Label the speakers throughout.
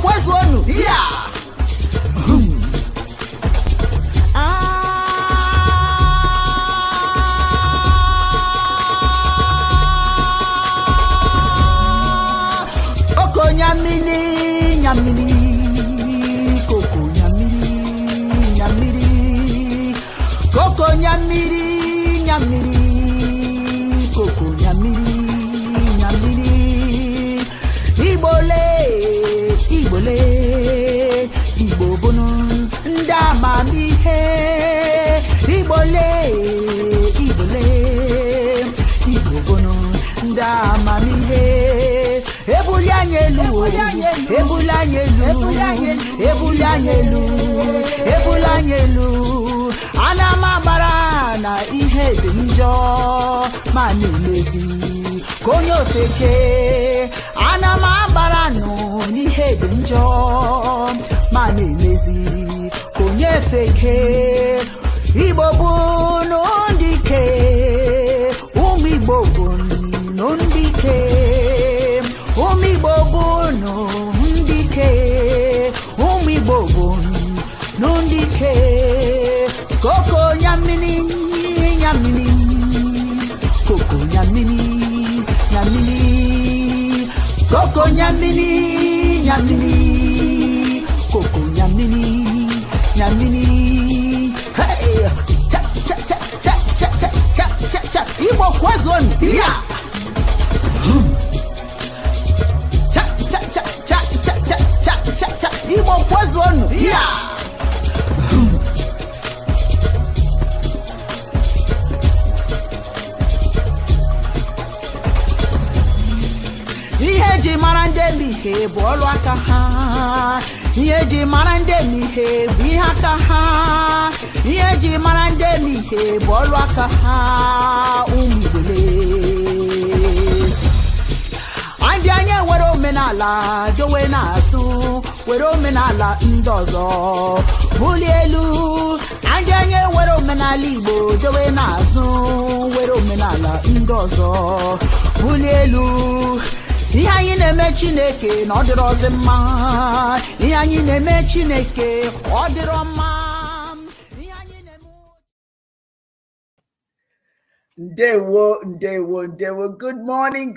Speaker 1: pues one. Yeah. Coco nyamili, nyamili. Coco nyamili, nyamili. Coco nyamili, nyamili. Coco nyamili, nyamili. Ibole, ibole. Igbo bunu ndamamihe. Ibole, ibole. Igbo bunu ndamamihe. Ebulanyelu, anamabara na ihe dị njọ ma na-emezi konye ofeke. Anamabara nụ n'ihe dị njọ ma na-emezi konye ofeke. Igbo bụ n'ndike, ụmụ Igbo bụ n'ndike. Igbo bụ ndike, Igbo bụ ndike. Koko nyamini, nyamini. Koko nyamini, nyamini. Koko nyamini, nyamini. Koko nyamini, nyamini. Hey, cha cha cha cha cha cha cha cha cha. Igbo kwazon, yeah. Igbo kwezi onu, yeah. Ihe ji mara ndị ihe bụ ọrụ aka ha. Ihe ji mara ndị ihe bụ ihe aka ha. Ihe ji mara ndị ihe bụ ọrụ aka ha. Ụmụgbele ndị anyị were omenala dowe n'azụ, were omenala ndị ọzọ bulie elu. Ndị anyị were omenala Igbo dowe n'azụ, were omenala ndị ọzọ bulie elu. Ihe anyị na-eme Chineke na ọ dịrọzi mma. Ihe anyị na-eme Chineke ọ dịrọ mma. Ndewo, ndewo, ndewo. Good morning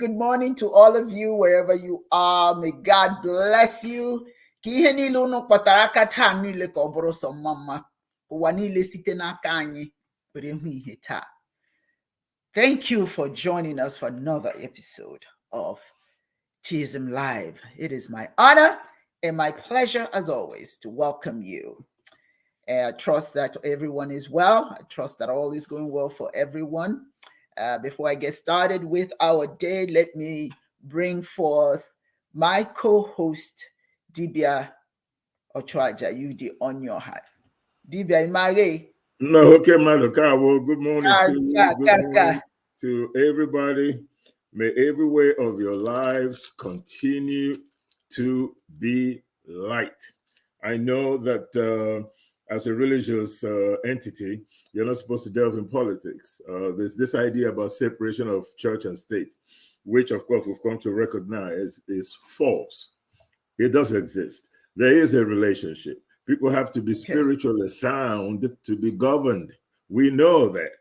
Speaker 1: to all of you wherever you are. May God bless you. Ka ihe niile unu kpatara aka taa niile ka ọ bụrụ sọ mma. Ụwa niile site n'aka anyị were hụ ihe taa. Thank you for joining us for another episode of Chism Live. It is my honor and my pleasure as always to welcome you. I trust that everyone is well. I trust that all is going well for everyone. Before I get started with our day, let me bring forth my co-host, Dibias Ochoaja Yudi on your heart. Dibias Imare.
Speaker 2: No, okay, Madoka. Well, good morning to everybody. May every way of your lives continue to be light. I know that as a religious entity, you're not supposed to delve in politics. There's this idea about separation of church and state, which of course we've come to recognize is false. It doesn't exist. There is a relationship. People have to be spiritually sound to be governed. We know that.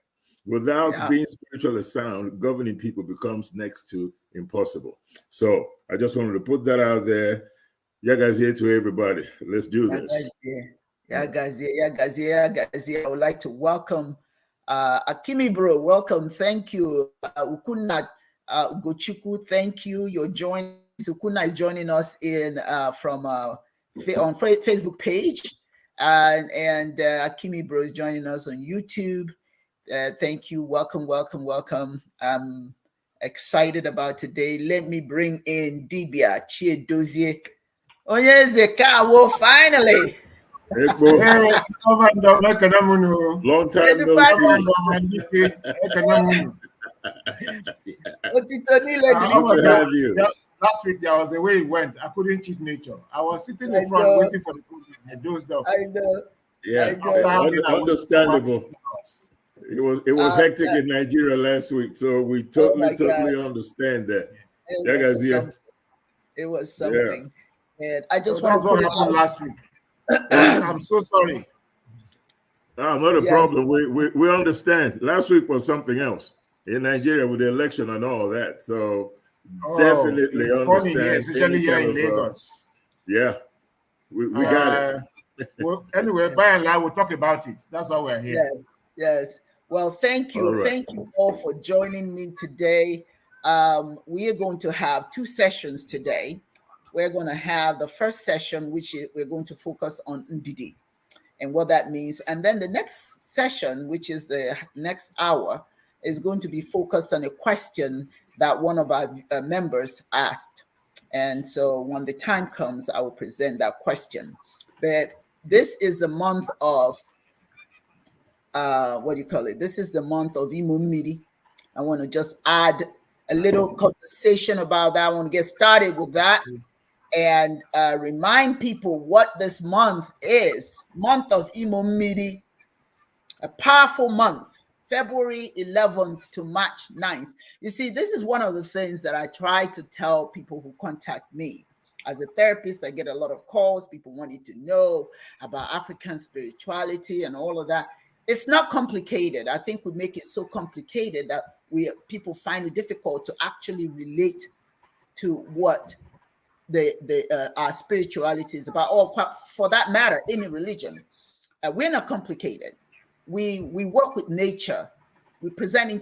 Speaker 2: Without being spiritually sound, governing people becomes next to impossible. So I just wanted to put that out there. Yagazie to everybody. Let's do this.
Speaker 1: Yagazie. I would like to welcome Akimi Bro. Welcome. Thank you. Ukuna Gochuku. Thank you. You're joining. Ukuna is joining us in from on Facebook page. And Akimi Bro is joining us on YouTube. Thank you. Welcome. I'm excited about today. Let me bring in Dibias Chiedozie. Finally.
Speaker 2: Long time no see. Have you.
Speaker 3: Last week there was a way it went. I couldn't cheat nature. I was sitting in front waiting for the program. I dozed off.
Speaker 1: I know.
Speaker 2: Yeah, understandable. It was hectic in Nigeria last week, so we totally understand that.
Speaker 1: It was something. And I just
Speaker 3: So
Speaker 1: want
Speaker 3: that's
Speaker 1: to
Speaker 3: what
Speaker 1: put it
Speaker 3: happened
Speaker 1: out.
Speaker 3: last week. I'm so sorry.
Speaker 2: Not a
Speaker 1: Yes.
Speaker 2: problem. We understand. Last week was something else in Nigeria with the election and all that. So definitely
Speaker 3: It's funny here,
Speaker 2: understand
Speaker 3: especially
Speaker 2: any
Speaker 3: here
Speaker 2: kind
Speaker 3: in
Speaker 2: of
Speaker 3: Lagos.
Speaker 2: yeah. We got it.
Speaker 3: Well, anyway, by and large, we'll talk about it. That's why we're here.
Speaker 1: Yes, yes. Well, thank you.
Speaker 2: All right.
Speaker 1: Thank you all for joining me today. We are going to have 2 sessions today. We're going to have the first session, which we're going to focus on Ndidi and what that means. And then the next session, which is the next hour, is going to be focused on a question that one of our members asked. And so when the time comes, I will present that question. But this is the month of what do you call it? This is the month of Imumiri. I want to just add a little conversation about that. I want to get started with that and remind people what this month is. Month of Imumiri, a powerful month, February 11th to March 9th. You see, this is one of the things that I try to tell people who contact me. As a therapist, I get a lot of calls, people wanting to know about African spirituality and all of that. It's not complicated. I think we make it so complicated that people find it difficult to actually relate to what our spirituality is about, or for that matter, any religion. We're not complicated. We work with nature. We're presenting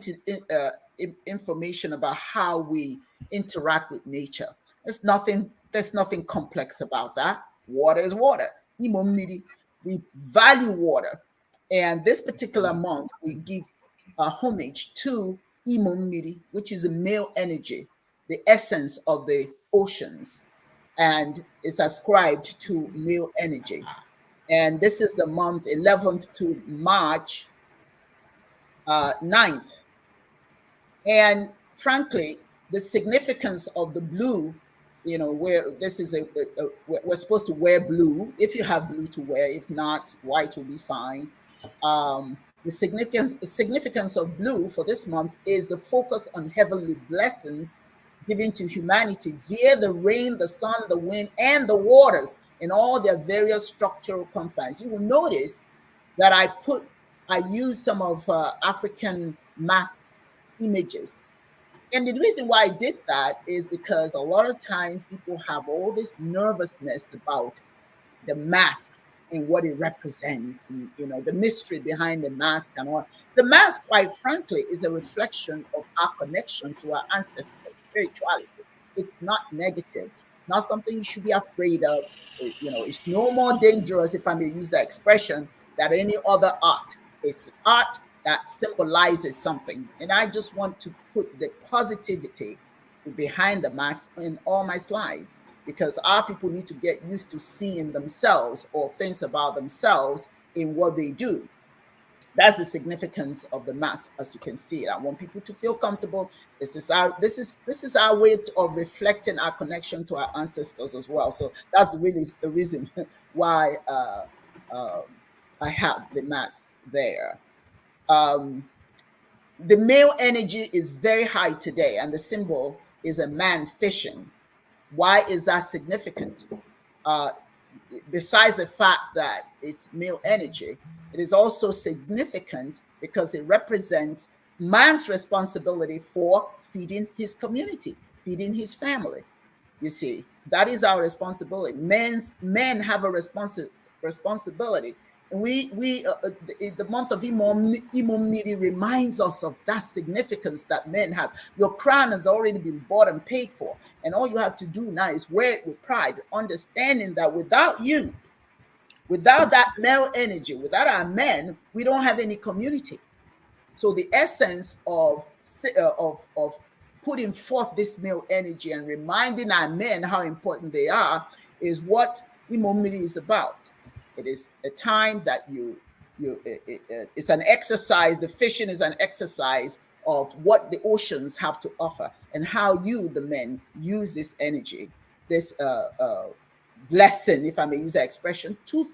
Speaker 1: information about how we interact with nature. There's nothing complex about that. Water is water. We value water. And this particular month, we give homage to Imomiri, which is a male energy, the essence of the oceans, and is ascribed to male energy. And this is the month 11th to March 9th. And frankly, the significance of the blue, where this is we're supposed to wear blue if you have blue to wear. If not, white will be fine. The significance of blue for this month is the focus on heavenly blessings given to humanity via the rain, the sun, the wind, and the waters in all their various structural confines. You will notice that I use some of African mask images. And the reason why I did that is because a lot of times people have all this nervousness about the masks and what it represents, and the mystery behind the mask and all. The mask, quite frankly, is a reflection of our connection to our ancestors' spirituality. It's not negative. It's not something you should be afraid of. It's no more dangerous, if I may use that expression, than any other art. It's art that symbolizes something. And I just want to put the positivity behind the mask in all my slides, because our people need to get used to seeing themselves or things about themselves in what they do. That's the significance of the mask, as you can see. I want people to feel comfortable. This is our way of reflecting our connection to our ancestors as well. So that's really the reason why I have the mask there. The male energy is very high today, and the symbol is a man fishing. Why is that significant? Besides the fact that it's male energy, it is also significant because it represents man's responsibility for feeding his community, feeding his family. You see, that is our responsibility. Men have a responsibility. And the month of Imomiri reminds us of that significance that men have. Your crown has already been bought and paid for. And all you have to do now is wear it with pride, understanding that without you, without that male energy, without our men, we don't have any community. So the essence of putting forth this male energy and reminding our men how important they are is what Imomiri is about. It is a time that it's an exercise. The fishing is an exercise of what the oceans have to offer and how you, the men, use this energy, this blessing, if I may use that expression, to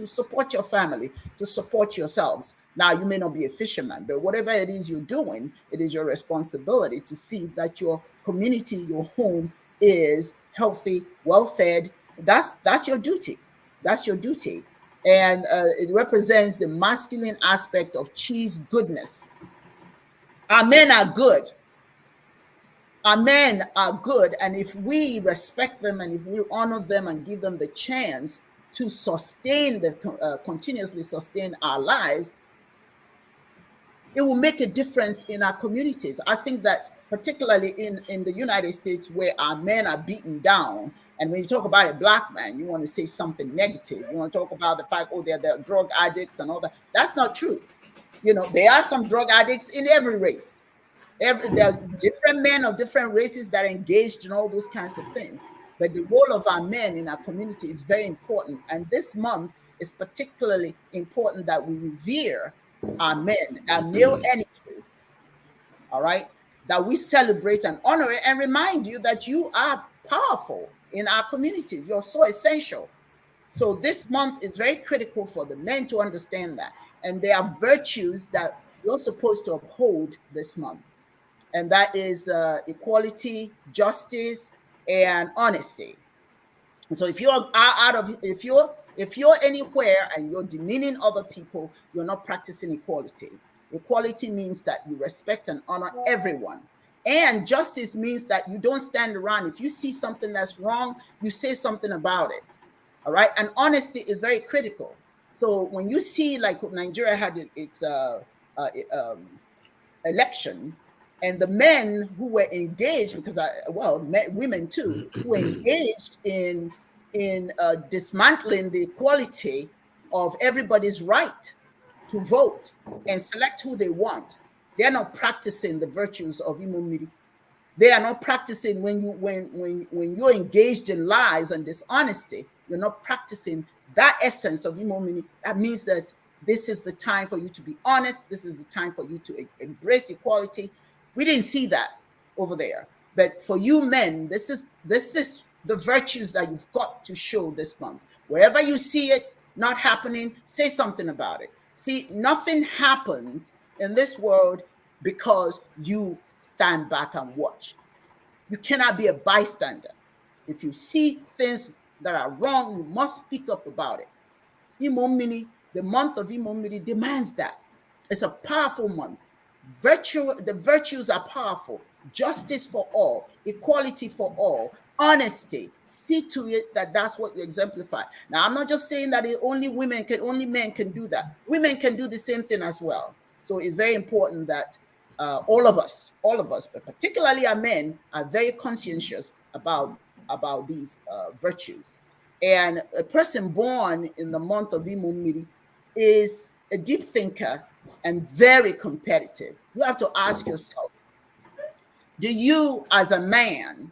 Speaker 1: support your family, to support yourselves. Now, you may not be a fisherman, but whatever it is you're doing, it is your responsibility to see that your community, your home is healthy, well-fed. That's your duty. That's your duty. And it represents the masculine aspect of cheese goodness. Our men are good. Our men are good. And if we respect them and if we honor them and give them the chance to sustain continuously sustain our lives, it will make a difference in our communities. I think that particularly in the United States, where our men are beaten down, and when you talk about a black man, you want to say something negative. You want to talk about the fact, oh, they're drug addicts and all that. That's not true. There are some drug addicts in every race. There are different men of different races that are engaged in all those kinds of things. But the role of our men in our community is very important. And this month is particularly important that we revere our men, our male energy, all right? That we celebrate and honor it and remind you that you are powerful in our communities. You're so essential. So this month is very critical for the men to understand that. And there are virtues that you're supposed to uphold this month. And that is equality, justice, and honesty. And so if you're anywhere and you're demeaning other people, you're not practicing equality. Equality means that you respect and honor everyone. And justice means that you don't stand around. If you see something that's wrong, you say something about it. All right. And honesty is very critical. So when you see, like, Nigeria had its election, and the men who were engaged, because women too, who were engaged in dismantling the equality of everybody's right to vote and select who they want, they're not practicing the virtues of immunity. They are not practicing when you're engaged in lies and dishonesty. You're not practicing that essence of immunity. That means that this is the time for you to be honest. This is the time for you to embrace equality. We didn't see that over there. But for you men, this is the virtues that you've got to show this month. Wherever you see it not happening, say something about it. See, nothing happens in this world because you stand back and watch. You cannot be a bystander. If you see things that are wrong, you must speak up about it. Imomini, the month of Imomini demands that. It's a powerful month. The virtues are powerful. Justice for all, equality for all, honesty. See to it that that's what you exemplify. Now, I'm not just saying that only men can do that. Women can do the same thing as well. So it's very important that all of us, but particularly our men, are very conscientious about these virtues. And a person born in the month of Imomiri is a deep thinker and very competitive. You have to ask yourself, do you as a man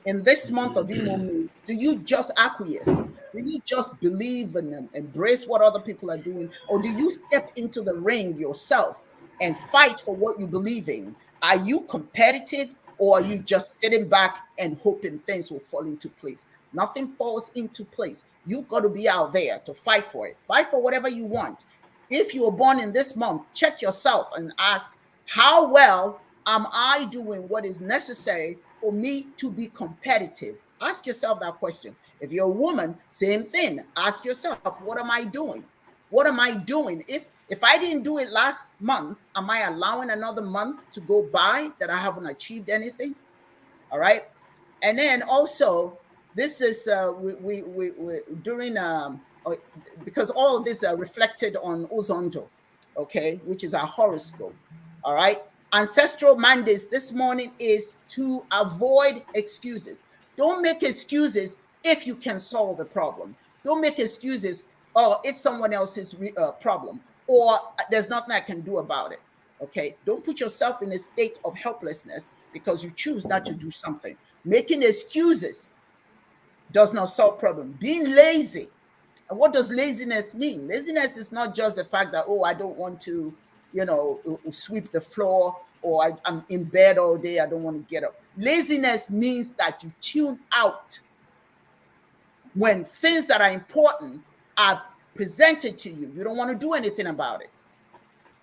Speaker 1: in this month of Imomiri, do you just acquiesce? Do you just believe and embrace what other people are doing? Or do you step into the ring yourself and fight for what you believe in? Are you competitive, or are you just sitting back and hoping things will fall into place? Nothing falls into place. You've got to be out there to fight for it. Fight for whatever you want. If you were born in this month, check yourself and ask, how well am I doing what is necessary for me to be competitive? Ask yourself that question. If you're a woman, same thing. Ask yourself, what am I doing? What am I doing? If I didn't do it last month, am I allowing another month to go by that I haven't achieved anything? All right. And then also, this is because all of this are reflected on Ozondo, okay, which is our horoscope. All right. Ancestral mandates this morning is to avoid excuses. Don't make excuses if you can solve the problem. Don't make excuses, oh, it's someone else's problem, or there's nothing I can do about it. Okay. Don't put yourself in a state of helplessness because you choose not to do something. Making excuses does not solve problem. Being lazy. And what does laziness mean? Laziness is not just the fact that, oh, I don't want to, sweep the floor, or I'm in bed all day, I don't want to get up. Laziness means that you tune out when things that are important are presented to you. You don't want to do anything about it.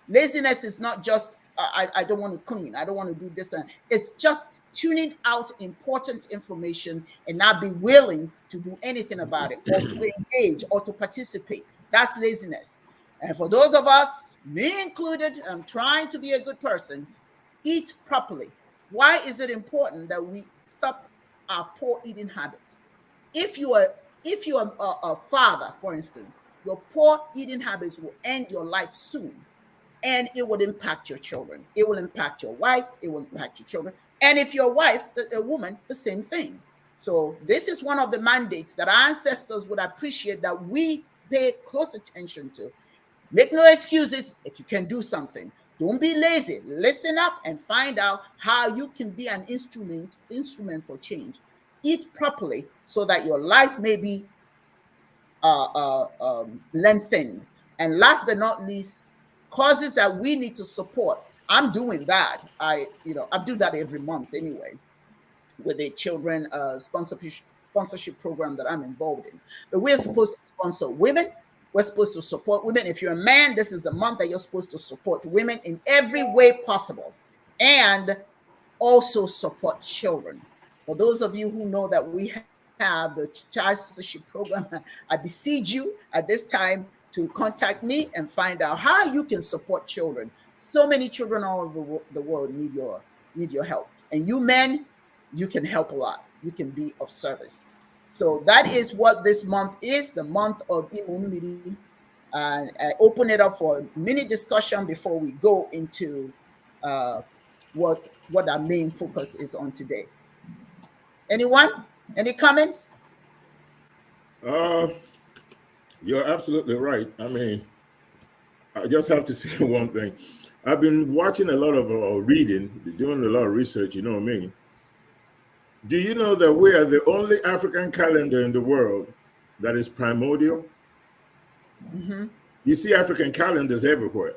Speaker 1: Laziness is not just I don't want to clean. I don't want to do this. And it's just tuning out important information and not be willing to do anything about it or to engage or to participate. That's laziness. And for those of us, me included, I'm trying to be a good person, eat properly. Why is it important that we stop our poor eating habits? If you are a father, for instance, your poor eating habits will end your life soon, and it would impact your children. It will impact your wife. It will impact your children. And if your wife, a woman, the same thing. So this is one of the mandates that our ancestors would appreciate that we pay close attention to. Make no excuses if you can do something. Don't be lazy. Listen up and find out how you can be an instrument for change. Eat properly so that your life may be lengthened. And last but not least, causes that we need to support. I'm doing that. I do that every month anyway, with a children sponsorship program that I'm involved in. But we're supposed to sponsor women. We're supposed to support women. If you're a man, this is the month that you're supposed to support women in every way possible, and also support children. For those of you who know that we have the child sponsorship program, I beseech you at this time to contact me and find out how you can support children. So many children all over the world need your help. And you men, you can help a lot. You can be of service. So that is what this month is, the month of Imumiri. And I open it up for a mini discussion before we go into what our main focus is on today. Anyone? Any comments?
Speaker 2: You're absolutely right. I mean, I just have to say one thing. I've been watching a lot of reading, doing a lot of research, you know what I mean? Do you know that we are the only African calendar in the world that is primordial?
Speaker 1: Mm-hmm.
Speaker 2: You see African calendars everywhere.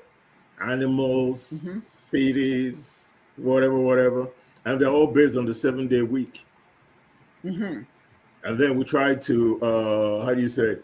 Speaker 2: Animals,
Speaker 1: mm-hmm.
Speaker 2: cities, whatever. And they're all based on the 7-day week.
Speaker 1: Mm-hmm.
Speaker 2: And then we try to, how do you say,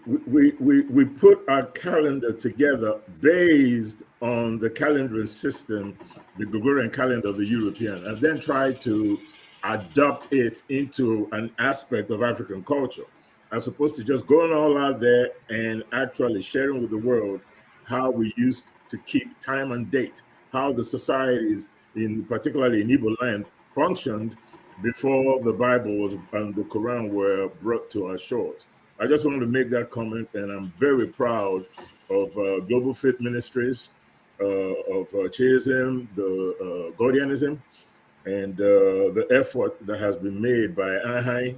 Speaker 2: we put our calendar together based on the calendaring system, the Gregorian calendar of the European, and then try to adopt it into an aspect of African culture, as opposed to just going all out there and actually sharing with the world how we used to keep time and date, how the societies, particularly in Igbo land, functioned before the Bible and the Quran were brought to our shores. I just wanted to make that comment, and I'm very proud of Global Fit Ministries, of Chiism, the Gordianism, and the effort that has been made by Ahai,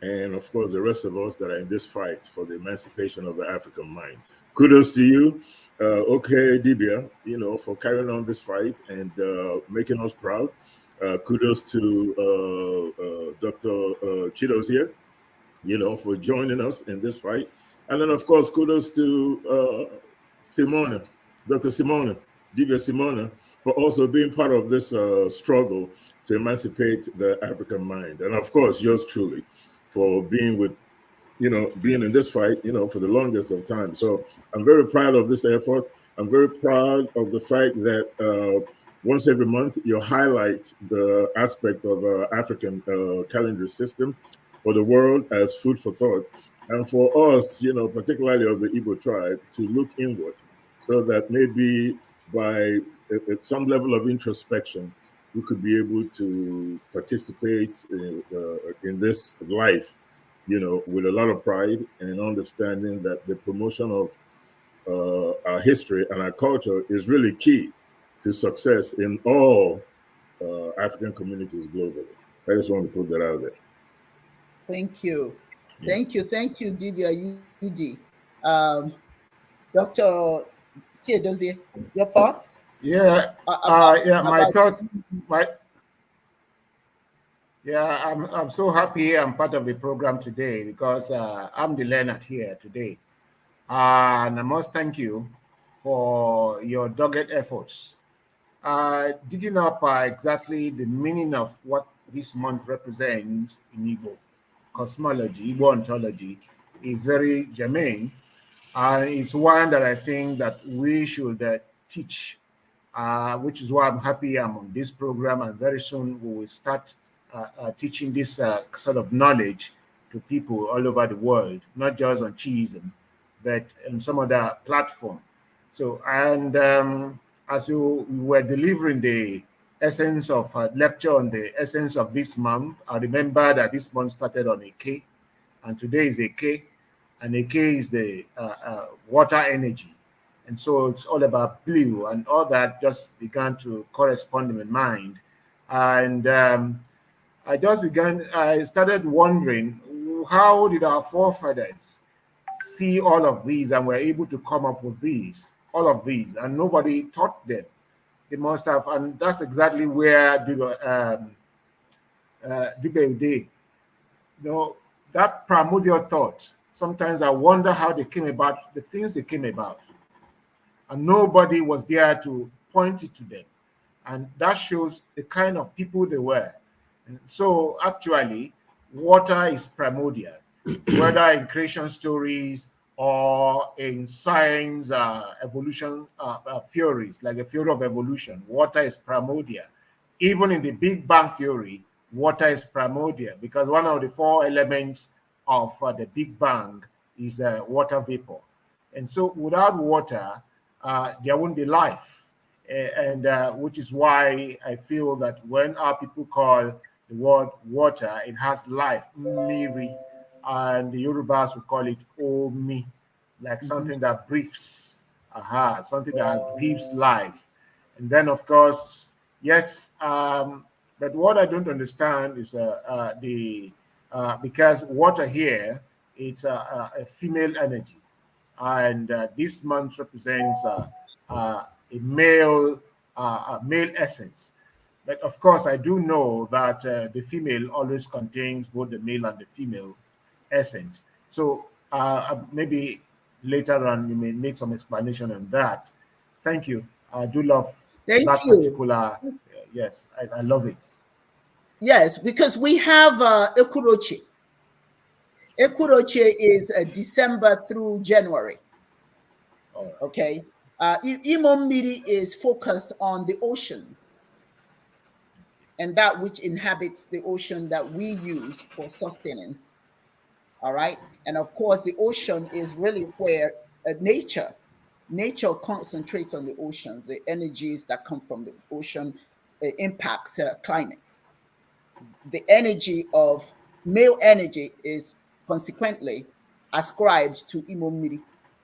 Speaker 2: and of course the rest of us that are in this fight for the emancipation of the African mind. Kudos to you, okay, Dibia, for carrying on this fight and making us proud. Kudos to Dr. Chidos here, for joining us in this fight. And then, of course, kudos to Simona, Dr. Simona, Dibias Simona, for also being part of this struggle to emancipate the African mind. And of course, yours truly, for being being in this fight, for the longest of time. So I'm very proud of this effort. I'm very proud of the fact that once every month you highlight the aspect of African calendar system for the world as food for thought, and for us, particularly of the Igbo tribe, to look inward, so that maybe by at some level of introspection, we could be able to participate in this life, with a lot of pride and understanding that the promotion of our history and our culture is really key to success in all African communities globally. I just want to put that out there.
Speaker 1: Thank you. Yeah. Thank you, Dibia UD. Dr. Chiedozie, your thoughts?
Speaker 3: Yeah, my thoughts. I'm so happy I'm part of the program today because I'm the learner here today. And I must thank you for your dogged efforts. Digging up exactly the meaning of what this month represents in Igbo cosmology, Igbo ontology, is very germane. And it's one that I think that we should teach, which is why I'm happy I'm on this program, and very soon we will start teaching this sort of knowledge to people all over the world, not just on Chism, but on some other platform. So, and as you were delivering the essence of lecture on the essence of this month, I remember that this month started on a K, and today is a K, and a K is the water energy. And so it's all about blue, and all that just began to correspond in my mind. And I started wondering, how did our forefathers see all of these and were able to come up with all of these, and nobody taught them. They must have, and that's exactly where Dibias, that primordial thought. Sometimes I wonder how they came about, the things they came about, and nobody was there to point it to them. And that shows the kind of people they were. And so actually, water is primordial, whether in creation stories or in science evolution theories, like the theory of evolution. Water is primordial. Even in the Big Bang theory, water is primordial, because one of the four elements of the Big Bang is water vapor. And so without water, there won't be life. And which is why I feel that when our people call the word water, it has life, miri, and the Yorubas will call it omi, like something that breathes, something that breathes life. And then, of course, yes, but what I don't understand is because water here, it's a female energy, and this month represents a male essence. But of course, I do know that the female always contains both the male and the female essence. So maybe later on you may need some explanation on that. Thank you. I do love that particular. Yes, I love it.
Speaker 1: Yes, because we have Ekurochi. Ekurochi is December through January.
Speaker 3: Right.
Speaker 1: Okay. Imommiri is focused on the oceans and that which inhabits the ocean that we use for sustenance. All right. And of course, the ocean is really where nature concentrates on the oceans. The energies that come from the ocean impacts climate. The energy of male energy is consequently ascribed to Imommiri.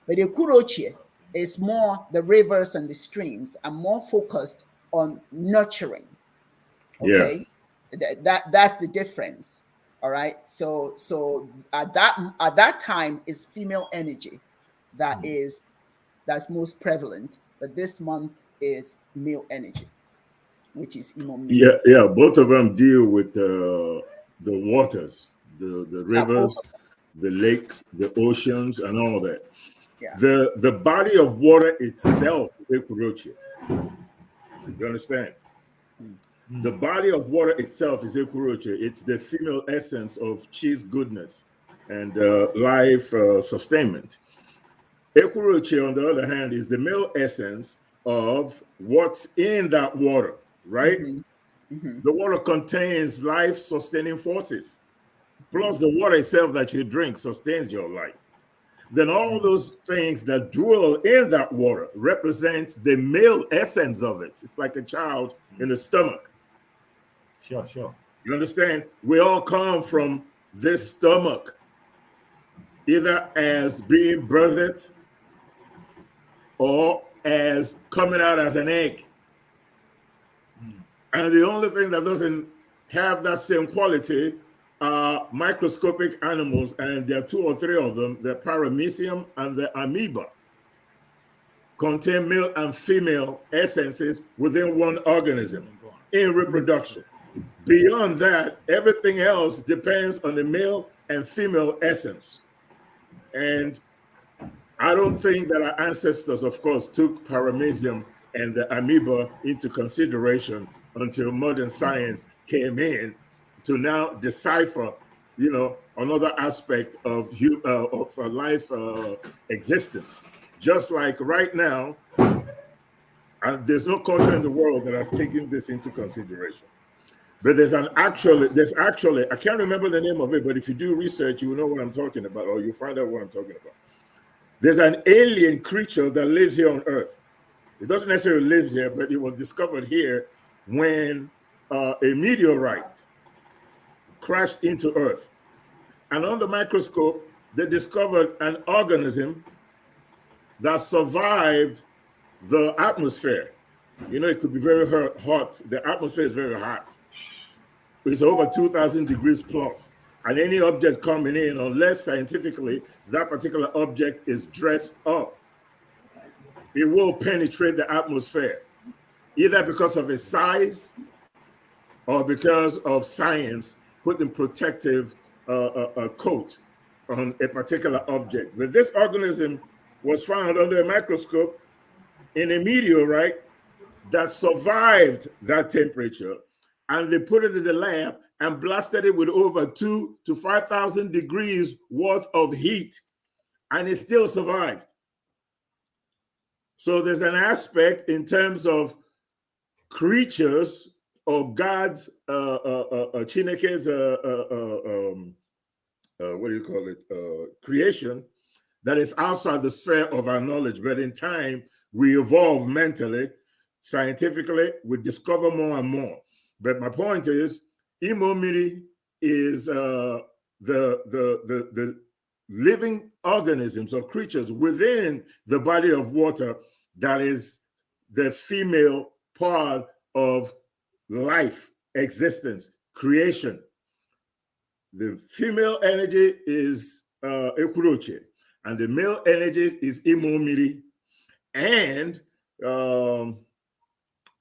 Speaker 1: But the Kurochie is more the rivers and the streams and more focused on nurturing. Okay. Yeah. That's the difference. All right. So at that time is female energy that's most prevalent, but this month is male energy, which is Imommiri.
Speaker 2: Yeah. Both of them deal with the waters, the rivers, the lakes, the oceans, and all that.
Speaker 1: Yeah.
Speaker 2: The body of water itself is Ekurochi. You understand? The body of water itself is Ekurochi. It's the female essence of cheese goodness and life sustainment. Ekurochi, on the other hand, is the male essence of what's in that water, right? The water contains life-sustaining forces. Plus, the water itself that you drink sustains your life. Then all those things that dwell in that water represents the male essence of it. It's like a child in the stomach.
Speaker 3: Sure.
Speaker 2: You understand? We all come from this stomach, either as being birthed or as coming out as an egg. And the only thing that doesn't have that same quality are microscopic animals, and there are 2 or 3 of them. The paramecium and the amoeba contain male and female essences within one organism in reproduction. Beyond that, everything else depends on the male and female essence. And I don't think that our ancestors, of course, took paramecium and the amoeba into consideration until modern science came in to now decipher another aspect of life existence. Just like right now, there's no culture in the world that has taken this into consideration. But there's actually, I can't remember the name of it, but if you do research, you will know what I'm talking about, or you'll find out what I'm talking about. There's an alien creature that lives here on Earth. It doesn't necessarily live here, but it was discovered here when a meteorite crashed into Earth. And on the microscope, they discovered an organism that survived the atmosphere. It could be very hot. The atmosphere is very hot. It's over 2,000 degrees plus. And any object coming in, unless scientifically that particular object is dressed up, it will penetrate the atmosphere, either because of its size or because of science putting protective coat on a particular object. But this organism was found under a microscope in a meteorite that survived that temperature, and they put it in the lab and blasted it with over 2,000 to 5,000 degrees worth of heat, and it still survived. So there's an aspect in terms of creatures or God's Chineke's what do you call it? Creation that is outside the sphere of our knowledge, but in time we evolve mentally, scientifically, we discover more and more. But my point is, Imomiri is the living organisms or creatures within the body of water that is the female part of life, existence, creation. The female energy is Ekuroche, and the male energy is Imomiri. And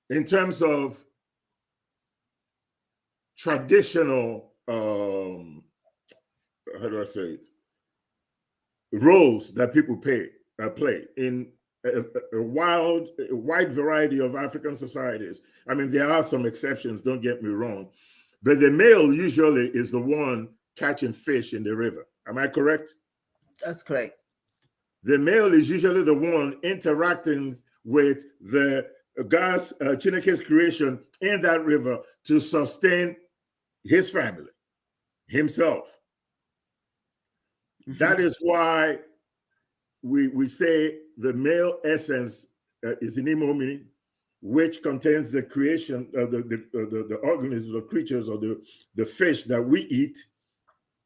Speaker 2: in terms of traditional, how do I say it, roles that people play in a wide variety of African societies. I mean, there are some exceptions, don't get me wrong, but the male usually is the one catching fish in the river. Am I correct?
Speaker 1: That's correct.
Speaker 2: The male is usually the one interacting with the God's Chineke's creation in that river to sustain his family, himself. Mm-hmm. That is why we say the male essence is in Imomini, which contains the creation of the organisms or creatures or the fish that we eat,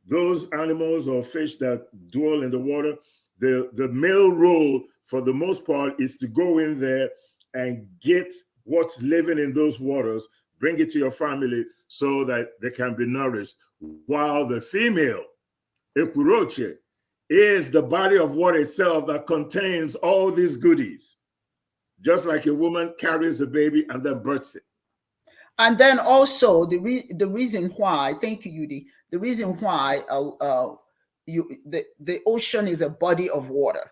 Speaker 2: those animals or fish that dwell in the water. The male role, for the most part, is to go in there and get what's living in those waters, bring it to your family so that they can be nourished. While the female, Ekuroche, is the body of water itself that contains all these goodies. Just like a woman carries a baby and then births it.
Speaker 1: And then also the reason why, thank you, Yudi, the reason why the ocean is a body of water,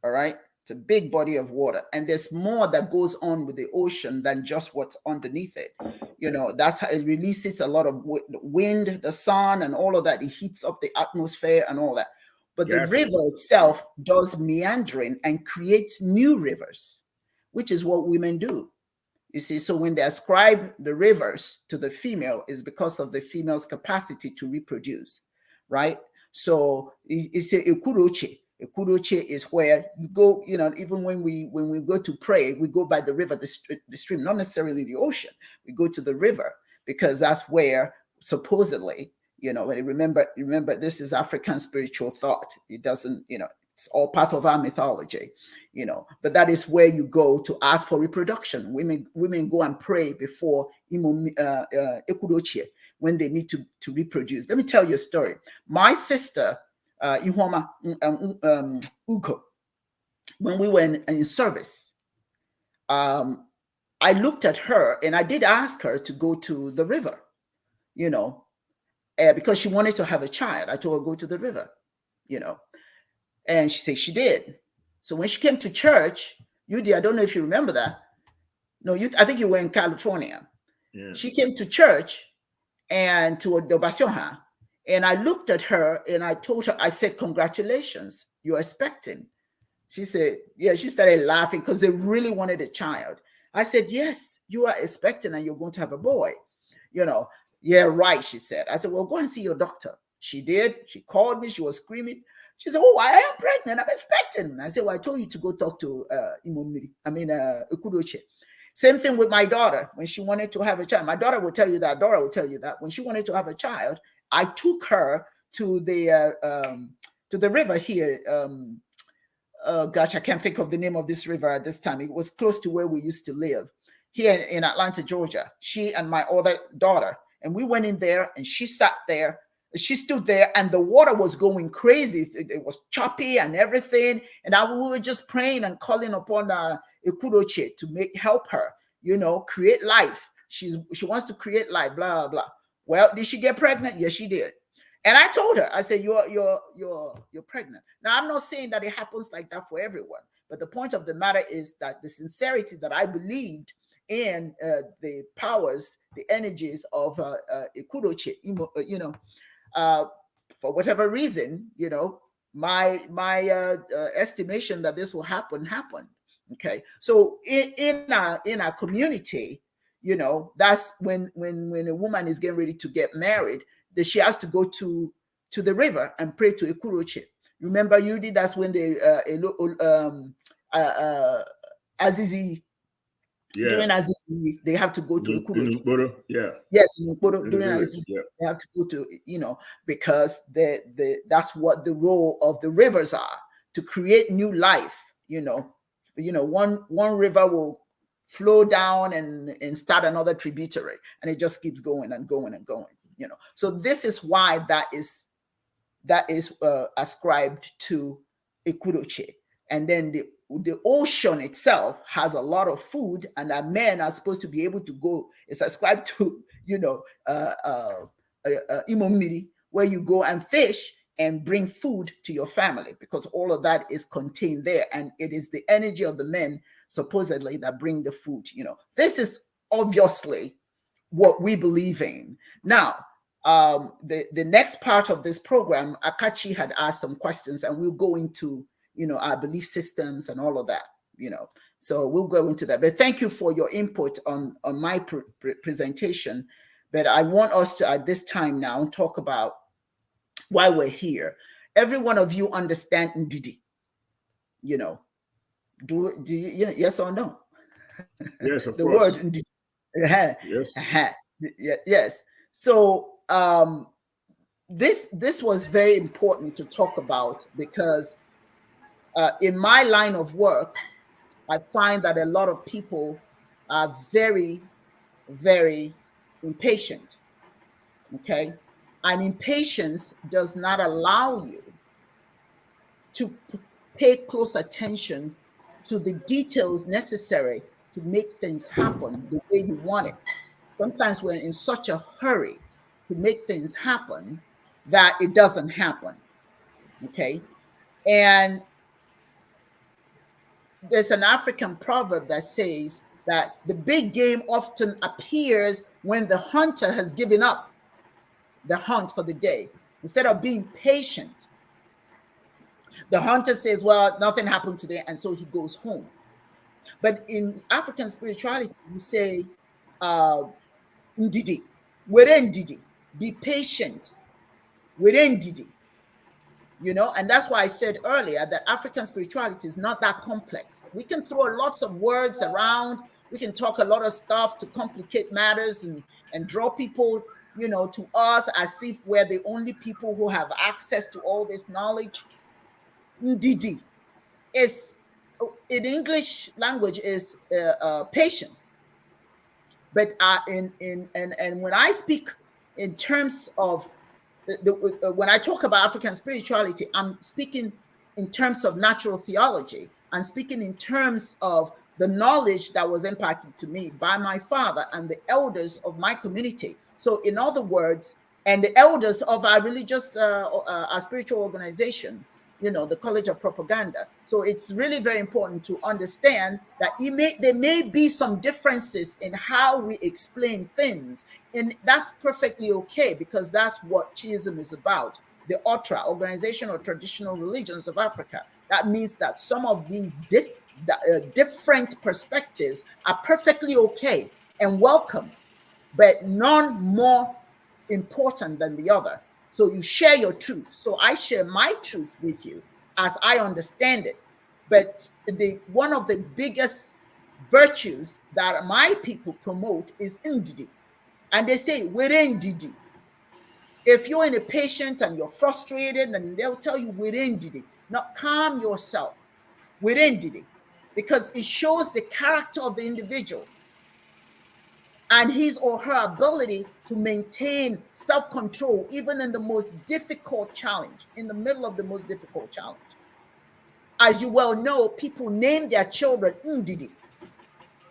Speaker 1: all right? It's a big body of water, and there's more that goes on with the ocean than just what's underneath it. That's how it releases a lot of wind, the sun, and all of that. It heats up the atmosphere and all that. But the river itself does meandering and creates new rivers, which is what women do. You see, so when they ascribe the rivers to the female, is because of the female's capacity to reproduce, right? So it's a Ekuroche. Ekuroche is where you go, even when we go to pray, we go by the river, the stream, not necessarily the ocean. We go to the river because that's where supposedly, remember, this is African spiritual thought. It doesn't, it's all part of our mythology, but that is where you go to ask for reproduction. Women go and pray before Ekuroche when they need to reproduce. Let me tell you a story. My sister, Ihoma Uko, when we were in service, I looked at her and I did ask her to go to the river, because she wanted to have a child. I told her, go to the river, and she said she did. So when she came to church, Yudi, I don't know if you remember that. No, I think you were in California. Yeah. She came to church and to the Basioha, And I looked at her and I told her, I said, congratulations, you're expecting. She said, yeah, she started laughing because they really wanted a child. I said, yes, you are expecting and you're going to have a boy. Yeah, right, she said. I said, well, go and see your doctor. She did. She called me. She was screaming. She said, oh, I am pregnant. I'm expecting. I said, well, I told you to go talk to Ukudoche. Same thing with my daughter. When she wanted to have a child, my daughter will tell you that. Dora will tell you that. When she wanted to have a child, I took her to the river here. Gosh, I can't think of the name of this river at this time. It was close to where we used to live here in Atlanta, Georgia. She and my other daughter. And we went in there and she sat there. She stood there and the water was going crazy. It was choppy and everything. And we were just praying and calling upon Ekudoche to help her, create life. She wants to create life, blah, blah, blah. Well, did she get pregnant? Yes, she did. And I told her, I said, you're pregnant. Now, I'm not saying that it happens like that for everyone. But the point of the matter is that the sincerity that I believed in the powers, the energies of Ekudoche, for whatever reason, my estimation that this will happen happened. Okay, so in our community, that's when a woman is getting ready to get married, that she has to go to the river and pray to Ekuroche. Remember, Yudi, that's when Azizi. Yeah. During Azizi, they have to go to Ekuroche.
Speaker 2: Yeah.
Speaker 1: Yes, during Azizi, they have to go to, because that's what the role of the rivers are, to create new life. One river will flow down and start another tributary, and it just keeps going and going and going. So this is why that is ascribed to Ekuroche. And then the ocean itself has a lot of food, and that men are supposed to be able to go. It's ascribed to Imomiri, where you go and fish and bring food to your family, because all of that is contained there, and it is the energy of the men supposedly that bring the food. This is obviously what we believe in. Now, the next part of this program, Akachi had asked some questions, and we'll go into our belief systems and all of that. So we'll go into that. But thank you for your input on my presentation. But I want us to, at this time now, talk about why we're here. Every one of you understand Ndidi. Do you, yes or no?
Speaker 2: Yes, of
Speaker 1: the
Speaker 2: course.
Speaker 1: Word Ndidi.
Speaker 2: Yes.
Speaker 1: Yes. So this was very important to talk about, because in my line of work, I find that a lot of people are very, very impatient. Okay, and impatience does not allow you to pay close attention to the details necessary to make things happen the way you want it. Sometimes we're in such a hurry to make things happen that it doesn't happen. Okay. And there's an African proverb that says that the big game often appears when the hunter has given up the hunt for the day. Instead of being patient, the hunter says, well, nothing happened today, and so he goes home. But in African spirituality, we say, Ndidi, were Ndidi, be patient, were Ndidi. And that's why I said earlier that African spirituality is not that complex. We can throw lots of words around. We can talk a lot of stuff to complicate matters and draw people, to us as if we're the only people who have access to all this knowledge. Ndidi is, in English language, is patience. But and when I speak in terms of when I talk about African spirituality, I'm speaking in terms of natural theology. I'm speaking in terms of the knowledge that was impacted to me by my father and the elders of my community. So in other words, and the elders of our religious, our spiritual organization. the College of Propaganda. So it's really very important to understand that there may be some differences in how we explain things, and that's perfectly okay, because that's what Chiism is about. The OTRA, Organization of Traditional Religions of Africa. That means that some of these different perspectives are perfectly okay and welcome, but none more important than the other. So you share your truth. So I share my truth with you as I understand it. But one of the biggest virtues that my people promote is Ndidi. And they say, we're Ndidi. If you're in a patient and you're frustrated, and they'll tell you, we're Ndidi. Now calm yourself. We're Ndidi. Because it shows the character of the individual and his or her ability to maintain self-control, even in the most difficult challenge, in the middle of the most difficult challenge. As you well know, people name their children Ndidi,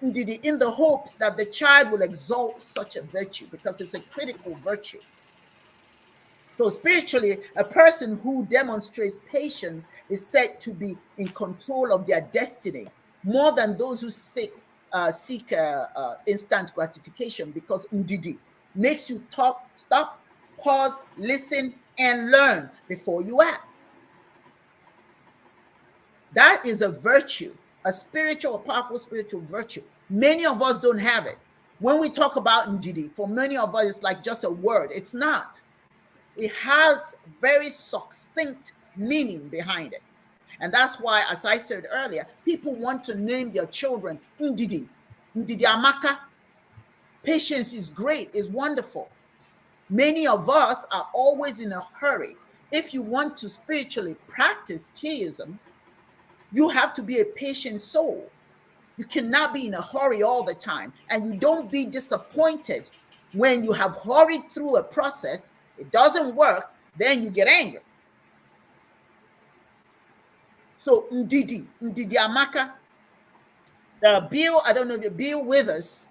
Speaker 1: Ndidi, in the hopes that the child will exalt such a virtue, because it's a critical virtue. So spiritually, a person who demonstrates patience is said to be in control of their destiny, more than those who seek instant gratification, because Ndidi makes you stop, pause, listen, and learn before you act. That is a virtue, a powerful spiritual virtue. Many of us don't have it. When we talk about Ndidi, for many of us, it's like just a word. It's not. It has very succinct meaning behind it. And that's why, as I said earlier, people want to name their children Ndidi, Ndidi Amaka. Patience is great, is wonderful. Many of us are always in a hurry. If you want to spiritually practice Chiism, you have to be a patient soul. You cannot be in a hurry all the time. And you don't be disappointed when you have hurried through a process, it doesn't work, then you get angry. So Ndidi Amaka, the Bill, I don't know, the Bill Withers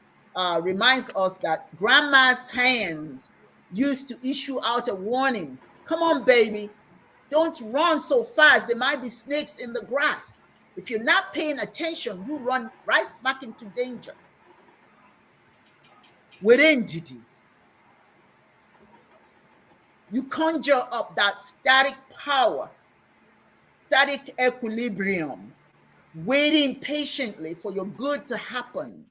Speaker 1: reminds us that grandma's hands used to issue out a warning. Come on, baby, don't run so fast. There might be snakes in the grass. If you're not paying attention, you run right smack into danger. With Ndidi, you conjure up that static power, static equilibrium, waiting patiently for your good to happen.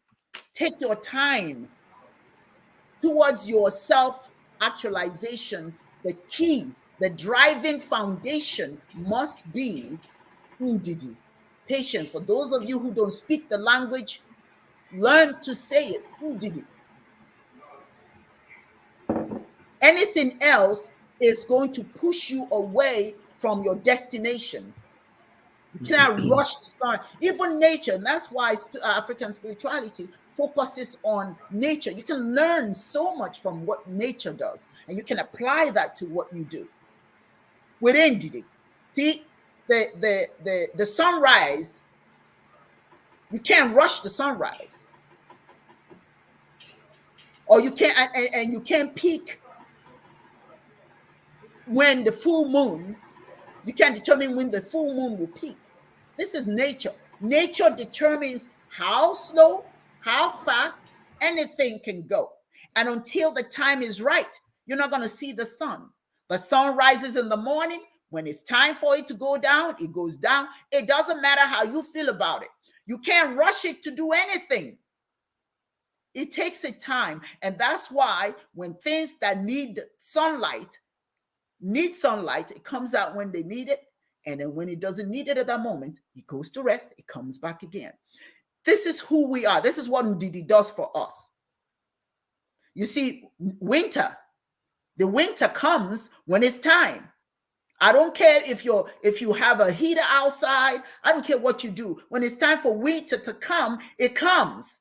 Speaker 1: Take your time towards your self-actualization. The key, the driving foundation must be Ndidi, patience. For those of you who don't speak the language, learn to say it, Ndidi. Anything else is going to push you away from your destination. You cannot rush the start. Even nature, and that's why African spirituality focuses on nature. You can learn so much from what nature does, and you can apply that to what you do. With Ndidi, see, the sunrise, you can't rush the sunrise. Or you can't, and you can't peak when the full moon, you can't determine when the full moon will peak. This is nature. Nature determines how slow, how fast anything can go. And until the time is right, you're not going to see the sun. The sun rises in the morning. When it's time for it to go down, it goes down. It doesn't matter how you feel about it. You can't rush it to do anything. It takes a time. And that's why when things that need sunlight, it comes out when they need it. And then when it doesn't need it at that moment, it goes to rest, it comes back again. This is who we are. This is what Ndidi does for us. You see, winter, the winter comes when it's time. I don't care if you have a heater outside. I don't care what you do. When it's time for winter to come, it comes.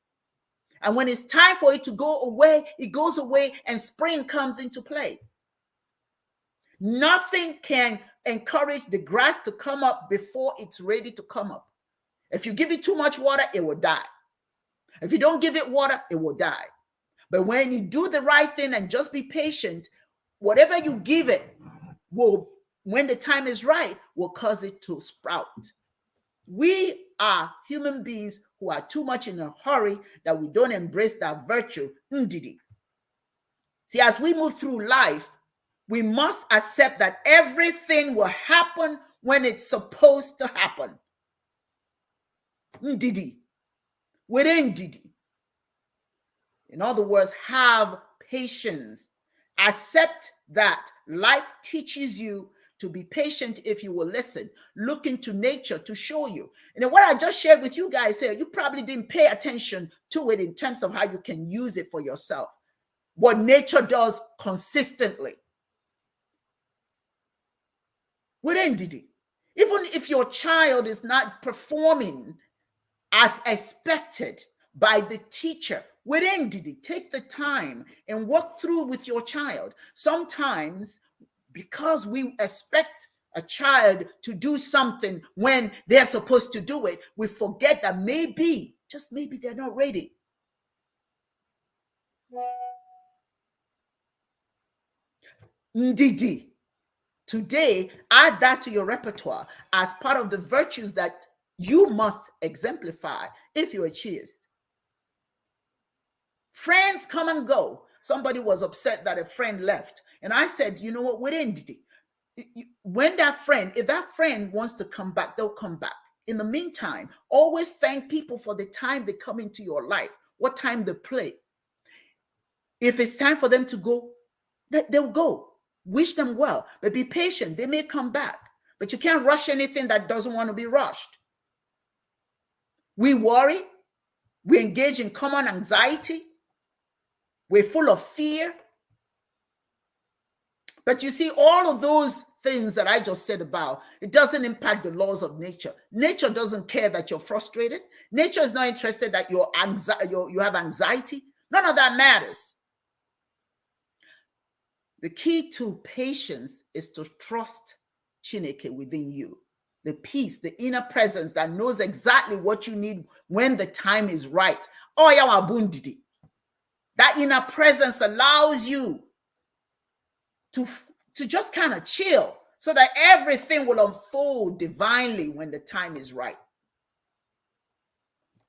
Speaker 1: And when it's time for it to go away, it goes away, and spring comes into play. Nothing can encourage the grass to come up before it's ready to come up. If you give it too much water, it will die. If you don't give it water, it will die. But when you do the right thing and just be patient, whatever you give it will when the time is right, will cause it to sprout. We are human beings who are too much in a hurry that we don't embrace that virtue, Ndidi. See, as we move through life, we must accept that everything will happen when it's supposed to happen. Ndidi. Within Ndidi. In other words, have patience. Accept that life teaches you to be patient if you will listen. Look into nature to show you. And what I just shared with you guys here, you probably didn't pay attention to it in terms of how you can use it for yourself. What nature does consistently. Within Ndidi. Even if your child is not performing as expected by the teacher, within Ndidi, take the time and walk through with your child. Sometimes, because we expect a child to do something when they're supposed to do it, we forget that maybe, just maybe, they're not ready. Ndidi. Today, add that to your repertoire as part of the virtues that you must exemplify if you're a chaste. Friends come and go. Somebody was upset that a friend left. And I said, you know what, within Ndidi, when that friend, if that friend wants to come back, they'll come back. In the meantime, always thank people for the time they come into your life, what time they play. If it's time for them to go, they'll go. Wish them well, but be patient. They may come back, but you can't rush anything that doesn't want to be rushed. We worry. We engage in common anxiety. We're full of fear. But you see, all of those things that I just said about, it doesn't impact the laws of nature. Nature doesn't care that you're frustrated. Nature is not interested that you have anxiety. None of that matters. The key to patience is to trust Chineke within you. The peace, the inner presence that knows exactly what you need when the time is right. Oh, yeah, Ndidi. That inner presence allows you to just kind of chill so that everything will unfold divinely when the time is right.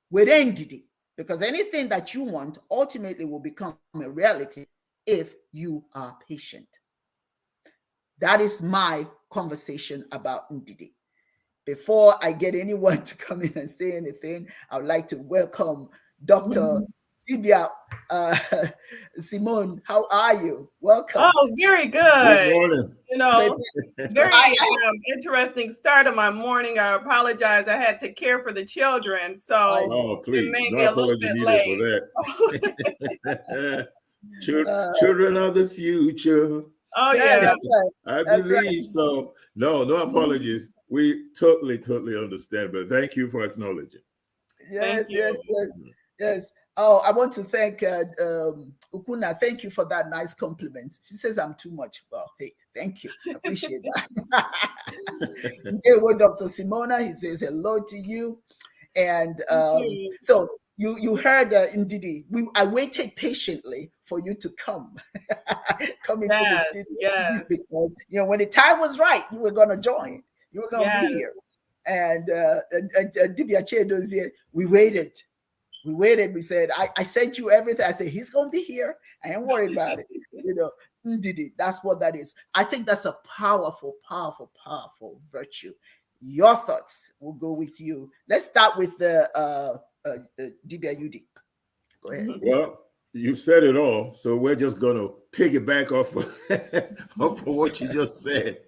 Speaker 1: Within Ndidi, because anything that you want ultimately will become a reality if you are patient. That is my conversation about Ndidi. Before I get anyone to come in and say anything, I would like to welcome Dr. Dibias. Simone, how are you? Welcome.
Speaker 4: Oh, very good.
Speaker 2: Good morning.
Speaker 4: You know, very interesting start of my morning. I apologize. I had to care for the children, so
Speaker 2: please,
Speaker 4: it made
Speaker 2: no
Speaker 4: me a little bit late.
Speaker 2: For that. Children are the future.
Speaker 4: Oh, yeah.
Speaker 1: That's right.
Speaker 2: I believe so. No apologies. We totally understand, but thank you for acknowledging.
Speaker 1: Yes. Oh, I want to thank Ukuna. Thank you for that nice compliment. She says I'm too much. Well, hey, thank you. I appreciate that. Here with Dr. Simona, he says hello to you. And so you heard Ndidi. I waited patiently for you to come into the studio because when the time was right, you were going to join. You were going to be here. And Dibias Chedo's here. We waited. We said, I sent you everything. I said, he's going to be here. I ain't worried about it. Ndidi, that's what that is. I think that's a powerful virtue. Your thoughts will go with you. Let's start with the Dibias Yudi. Go ahead.
Speaker 2: Well, you said it all. So we're just going to piggyback off of what you just said,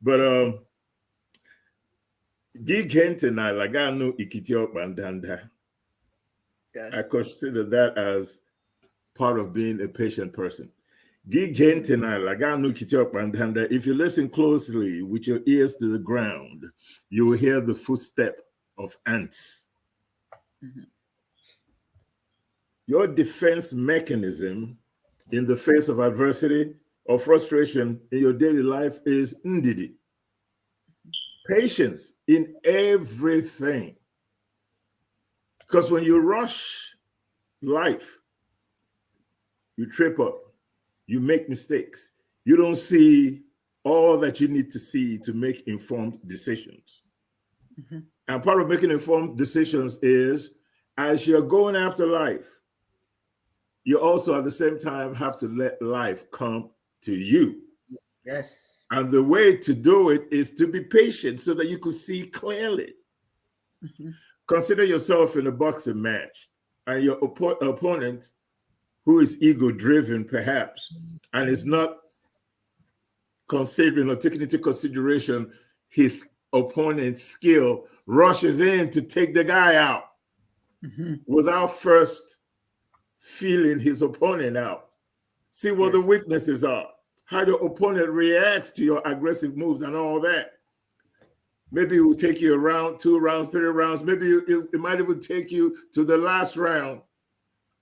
Speaker 2: But Gigentena, Lagano Ikitio Bandanda.
Speaker 1: Yes.
Speaker 2: I consider that as part of being a patient person. If you listen closely with your ears to the ground, you will hear the footstep of ants. Mm-hmm. Your defense mechanism in the face of adversity or frustration in your daily life is Ndidi. Patience in everything. Because when you rush life, you trip up, you make mistakes. You don't see all that you need to see to make informed decisions.
Speaker 1: Mm-hmm.
Speaker 2: And part of making informed decisions is, as you're going after life, you also at the same time have to let life come to you.
Speaker 1: Yes.
Speaker 2: And the way to do it is to be patient so that you could see clearly.
Speaker 1: Mm-hmm.
Speaker 2: Consider yourself in a boxing match, and your opponent, who is ego-driven perhaps, and is not considering or taking into consideration his opponent's skill, rushes in to take the guy out without first feeling his opponent out. See what the weaknesses are, how the opponent reacts to your aggressive moves and all that. Maybe it will take you a round, 2 rounds, 3 rounds. Maybe it might even take you to the last round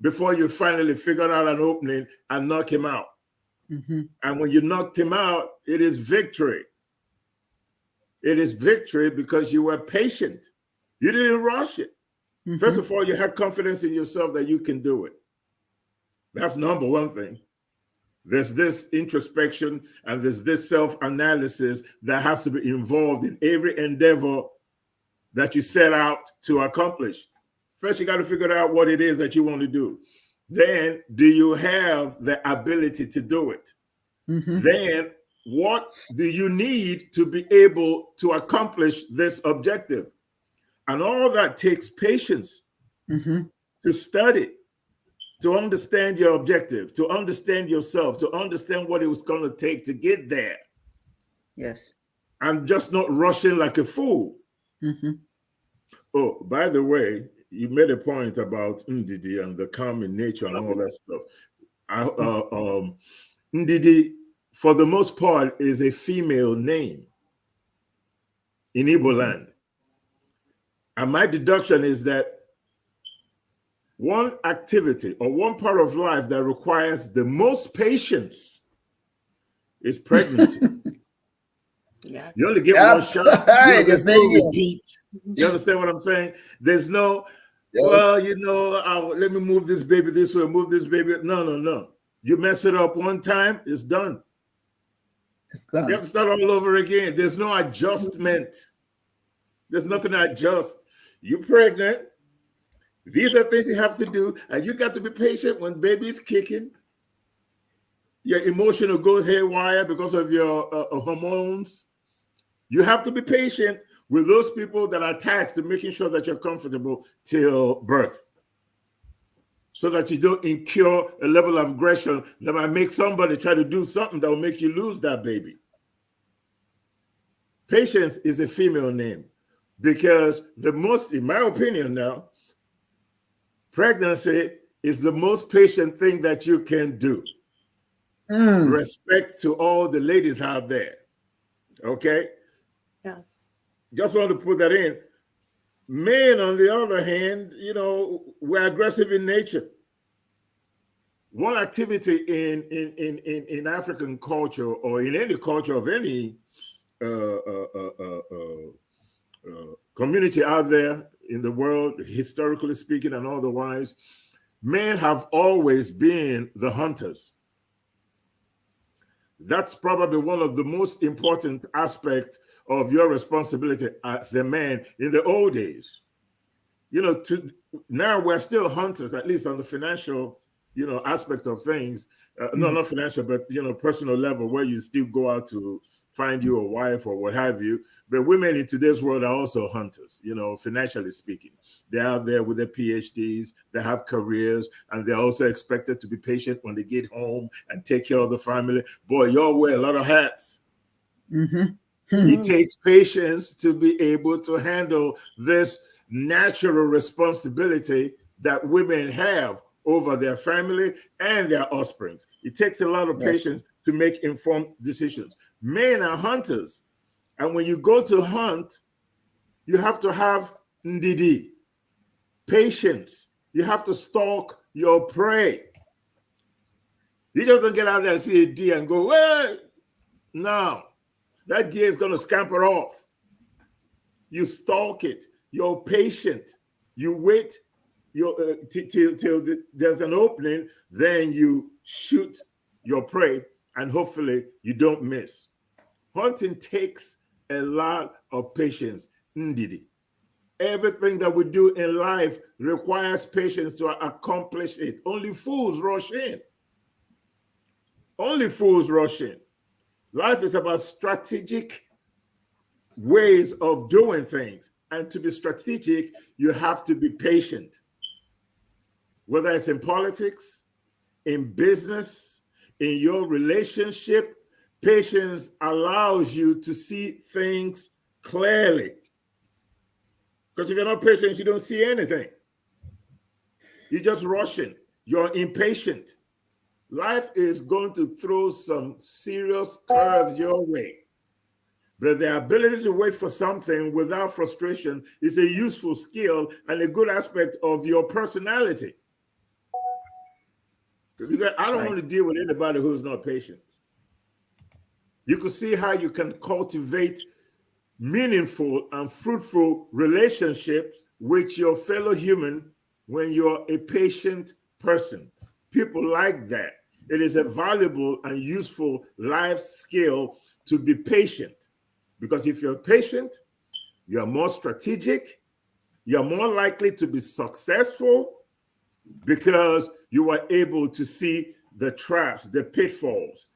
Speaker 2: before you finally figure out an opening and knock him out. And when you knocked him out, it is victory. It is victory because you were patient. You didn't rush it. First of all, you had confidence in yourself that you can do it. That's number one thing. There's this introspection and there's this self-analysis that has to be involved in every endeavor that you set out to accomplish. First, you got to figure out what it is that you want to do. Then, do you have the ability to do it? Then, what do you need to be able to accomplish this objective? And all that takes patience to study, to understand your objective, to understand yourself, to understand what it was going to take to get there.
Speaker 1: Yes.
Speaker 2: And just not rushing like a fool. Oh, by the way, you made a point about Ndidi and the calming nature and all that stuff. Ndidi, for the most part, is a female name in Igbo land. And my deduction is that one activity or one part of life that requires the most patience is pregnancy.
Speaker 4: Yes.
Speaker 2: You only get one shot. There's no repeat. You understand what I'm saying? There's no, well, you know, let me move this baby this way, move this baby. No. You mess it up one time, it's done.
Speaker 1: It's gone.
Speaker 2: You have to start all over again. There's no adjustment. There's nothing to adjust. You're pregnant. These are things you have to do, and you got to be patient when baby's kicking. Your emotional goes haywire because of your hormones. You have to be patient with those people that are attached to making sure that you're comfortable till birth, so that you don't incur a level of aggression that might make somebody try to do something that will make you lose that baby. Patience is a female name because the most, in my opinion now, pregnancy is the most patient thing that you can do. Respect to all the ladies out there. Okay?
Speaker 4: Yes.
Speaker 2: Just want to put that in. Men, on the other hand, you know, we're aggressive in nature. One activity in African culture or in any culture of any community out there in the world, historically speaking and otherwise, men have always been the hunters. That's probably one of the most important aspects of your responsibility as a man in the old days. You know, now we're still hunters, at least on the financial, you know, aspect of things. No, not financial, but, you know, personal level where you still go out to find you a wife or what have you. But women in today's world are also hunters, you know, financially speaking. They're out there with their PhDs, they have careers, and they're also expected to be patient when they get home and take care of the family. Boy, y'all wear a lot of hats. It takes patience to be able to handle this natural responsibility that women have over their family and their offspring. It takes a lot of patience to make informed decisions. Men are hunters. And when you go to hunt, you have to have Ndidi, patience. You have to stalk your prey. You just don't get out there and see a deer and go, well, no, that deer is going to scamper off. You stalk it. You're patient. You wait till there's an opening, then you shoot your prey, and hopefully you don't miss. Hunting takes a lot of patience. Ndidi. Everything that we do in life requires patience to accomplish it. Only fools rush in. Only fools rush in. Life is about strategic ways of doing things. And to be strategic, you have to be patient. Whether it's in politics, in business, in your relationship, patience allows you to see things clearly. Because if you're not patient, you don't see anything. You're just rushing. You're impatient. Life is going to throw some serious curves your way. But the ability to wait for something without frustration is a useful skill and a good aspect of your personality. Because I don't want to deal with anybody who's not patient. You can see how you can cultivate meaningful and fruitful relationships with your fellow human when you're a patient person. People like that. It is a valuable and useful life skill to be patient. Because if you're patient, you're more strategic, you're more likely to be successful because you are able to see the traps, the pitfalls.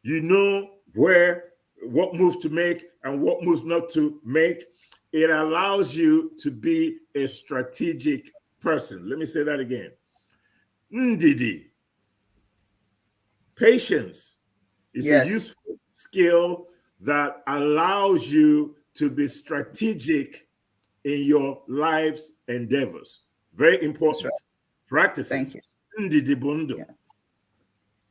Speaker 2: You know what moves to make and what moves not to make. It allows you to be a strategic person. Let me say that again. Ndidi. Patience is a useful skill that allows you to be strategic in your life's endeavors. Very important. Practices.
Speaker 1: Thank you.
Speaker 2: Ndidi Bundo.
Speaker 1: Yeah.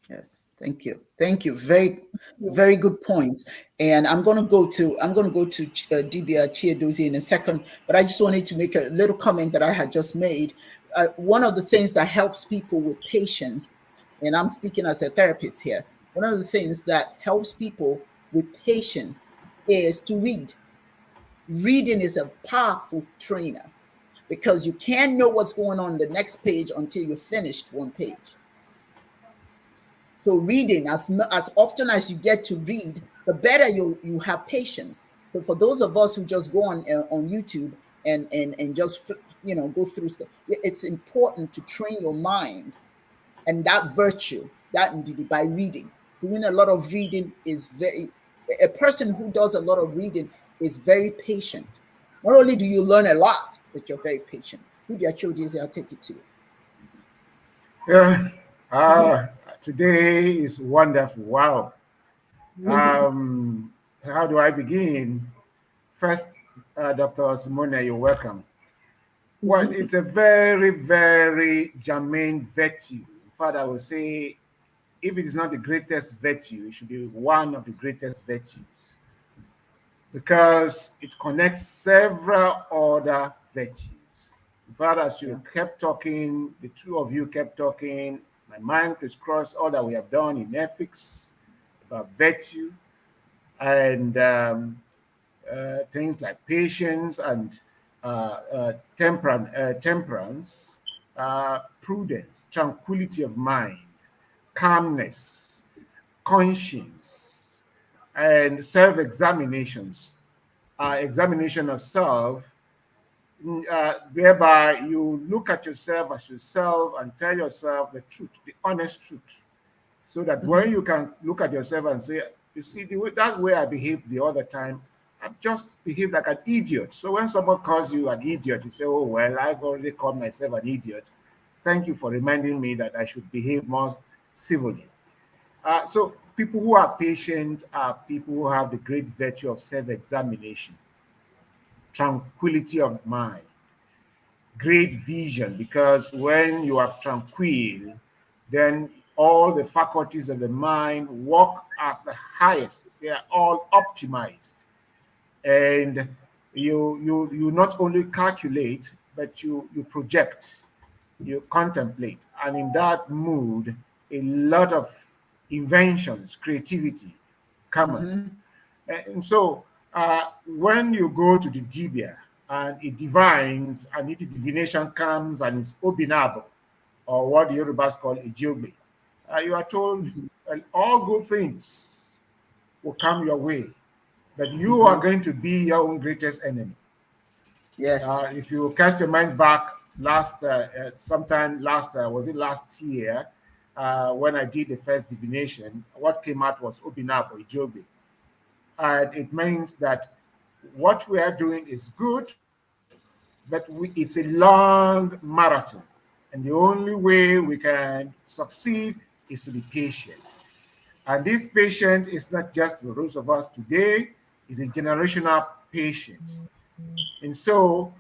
Speaker 1: Yes, thank you. Thank you. Very good points. And I'm going to go to Dibias Chiedozie in a second, but I just wanted to make a little comment that I had just made. One of the things that helps people with patience, and I'm speaking as a therapist here, one of the things that helps people with patience is to read. Reading is a powerful trainer because you can't know what's going on the next page until you've finished one page. So reading, as often as you get to read, the better you have patience. So for those of us who just go on YouTube and just go through stuff, it's important to train your mind and that virtue by reading. Doing a lot of reading is a person who does a lot of reading is very patient. Not only do you learn a lot, but you're very patient. Dibias Chiedozie, I'll take it to you.
Speaker 3: Yeah. Today is wonderful. Wow. How do I begin? First, Dr. Simone, you're welcome. Well, it's a very, very germane virtue. In fact, I would say if it is not the greatest virtue, it should be one of the greatest virtues because it connects several other virtues. In fact, as you kept talking, the two of you kept talking, my mind crisscrossed all that we have done in ethics, about virtue, and things like patience and temperance, prudence, tranquility of mind, calmness, conscience, and self-examinations, examination of self, whereby you look at yourself as yourself and tell yourself the truth, the honest truth, so that when you can look at yourself and say, you see, that way I behaved the other time, I've just behaved like an idiot. So when someone calls you an idiot, you say, oh, well, I've already called myself an idiot. Thank you for reminding me that I should behave more civilly. So people who are patient are people who have the great virtue of self-examination, tranquility of mind, great vision, because when you are tranquil, then all the faculties of the mind work at the highest. They are all optimized. And you not only calculate, but you project, you contemplate. And in that mood, a lot of inventions, creativity come up. And so when you go to the Dibia and it divines, and if the divination comes and it's obinabo, or what the Yorubas call Ijiobe, you are told all good things will come your way. but you are going to be your own greatest enemy.
Speaker 1: Yes.
Speaker 3: If you cast your mind back sometime last, was it last year, when I did the first divination, what came out was Obinab or Ijobi. And it means that what we are doing is good, but it's a long marathon. And the only way we can succeed is to be patient. And this patience is not just for those of us today, it's a generational patience. And so,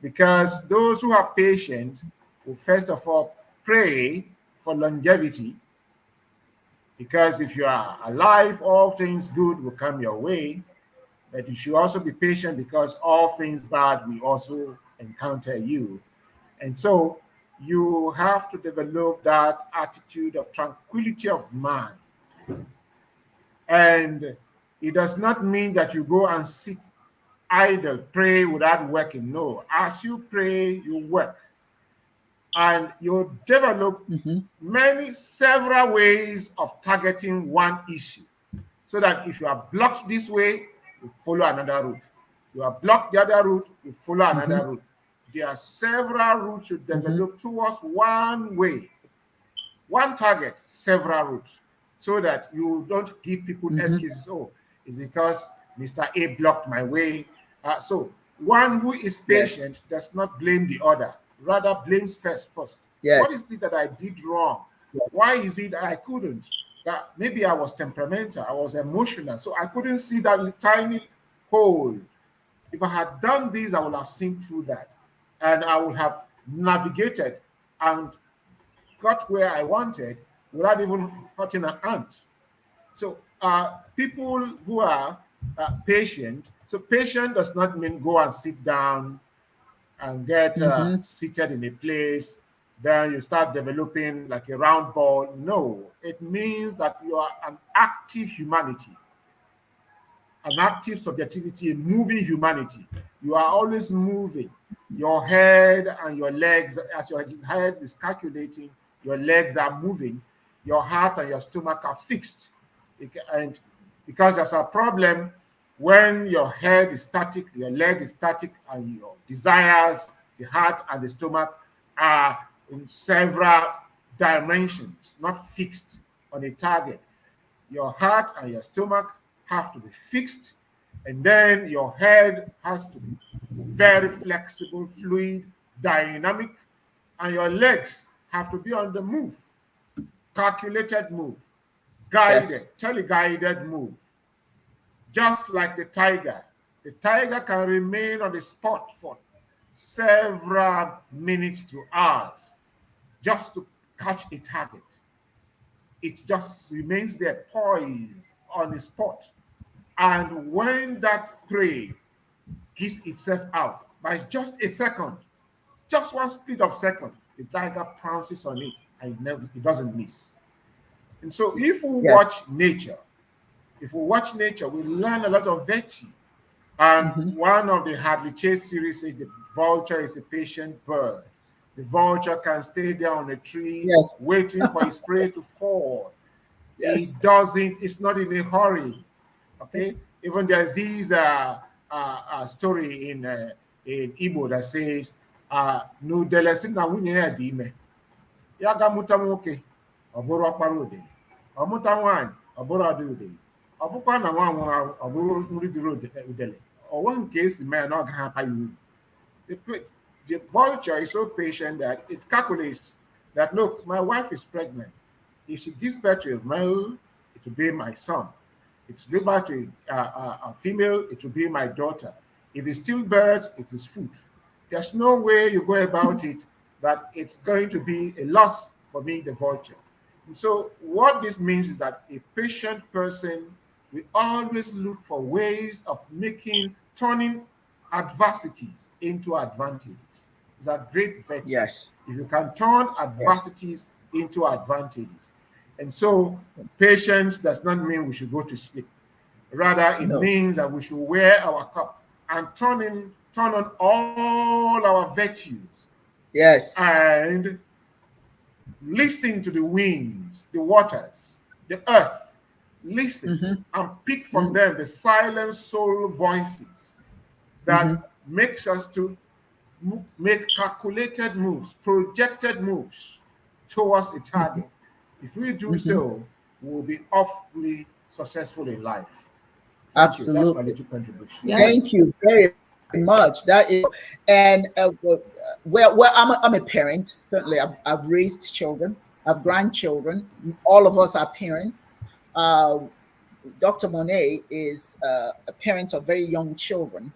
Speaker 3: because those who are patient will first of all pray for longevity, because if you are alive, all things good will come your way. But you should also be patient because all things bad will also encounter you. And so you have to develop that attitude of tranquility of mind. And it does not mean that you go and sit idle, pray without working. No, as you pray, you work. And you develop several ways of targeting one issue. So that if you are blocked this way, you follow another route. You are blocked the other route, you follow another route. There are several routes you develop towards one way, one target, several routes, so that you don't give people excuses. Oh, it's because Mr. A blocked my way. So one who is patient does not blame the other, rather blames first.
Speaker 1: Yes.
Speaker 3: What is it that I did wrong? Why is it that I couldn't? That maybe I was temperamental, I was emotional, so I couldn't see that tiny hole. If I had done this, I would have seen through that, and I would have navigated and got where I wanted without even hurting an ant. So people who are patient, so patient does not mean go and sit down and get seated in a place, then you start developing like a round ball. No, it means that you are an active humanity, an active subjectivity, a moving humanity. You are always moving. Your head and your legs, as your head is calculating, your legs are moving, your heart and your stomach are fixed. And because there's a problem when your head is static, your leg is static, and your desires, the heart and the stomach are in several dimensions, not fixed on a target. Your heart and your stomach have to be fixed, and then your head has to be very flexible, fluid, dynamic, and your legs have to be on the move, calculated move, guided, teleguided move. Just like the tiger can remain on the spot for several minutes to hours just to catch a target. It just remains there poised on the spot. And when that prey gives itself out by just a second, just one split of second, the tiger pounces on it and it doesn't miss. And so if we watch nature, we learn a lot of virtue. And one of the Hadley Chase series says the vulture is a patient bird. The vulture can stay there on a tree waiting for its prey to fall. It doesn't, it's not in a hurry. Okay? Even there's this story in Igbo that says, n'udele si na nwunye ya dị ime, ya ga-amụta nwoke, ọ bụrụ ọkpara udele. Ọ mụta nwaanyị, ọ bụrụ ọdị udele. Ọ bụkwa na nwa nwụrụ, ọ bụrụ nri dịrị udele. Ọwa nke esi mee na ọ gaghị apa ya uru. The vulture is so patient that it calculates that, look, my wife is pregnant. If she gives birth to a male, it will be my son. If she gives birth to a female, it will be my daughter. If it's stillbirth, it is food. There's no way you go about it that it's going to be a loss for me, the vulture. And so what this means is that a patient person will always look for ways of turning adversities into advantages. It's a great virtue.
Speaker 1: Yes.
Speaker 3: If you can turn adversities into advantages. And so patience does not mean we should go to sleep. Rather, it means that we should wear our cup and turn on all our virtues.
Speaker 1: Yes.
Speaker 3: And listen to the winds, the waters, the earth, listen, and pick from them the silent soul voices that makes us to make calculated moves, projected moves towards a target. If we do so, we'll be awfully successful in life. Thank you. That's my little contribution.
Speaker 1: Yes. Thank you very much. That is, and well, I'm a parent. Certainly, I've raised children. I've grandchildren. All of us are parents. Dr. Monet is a parent of very young children.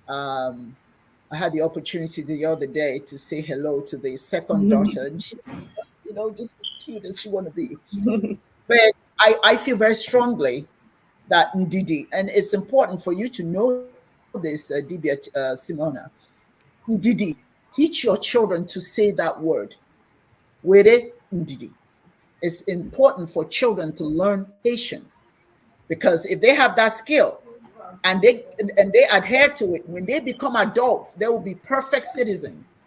Speaker 1: I had the opportunity the other day to say hello to the second daughter, and she was, just as cute as she want to be. But I feel very strongly that Ndidi, and it's important for you to know this, Dibias, Simona. Ndidi, teach your children to say that word. Were Ndidi. It's important for children to learn patience, because if they have that skill and they adhere to it, when they become adults, they will be perfect citizens.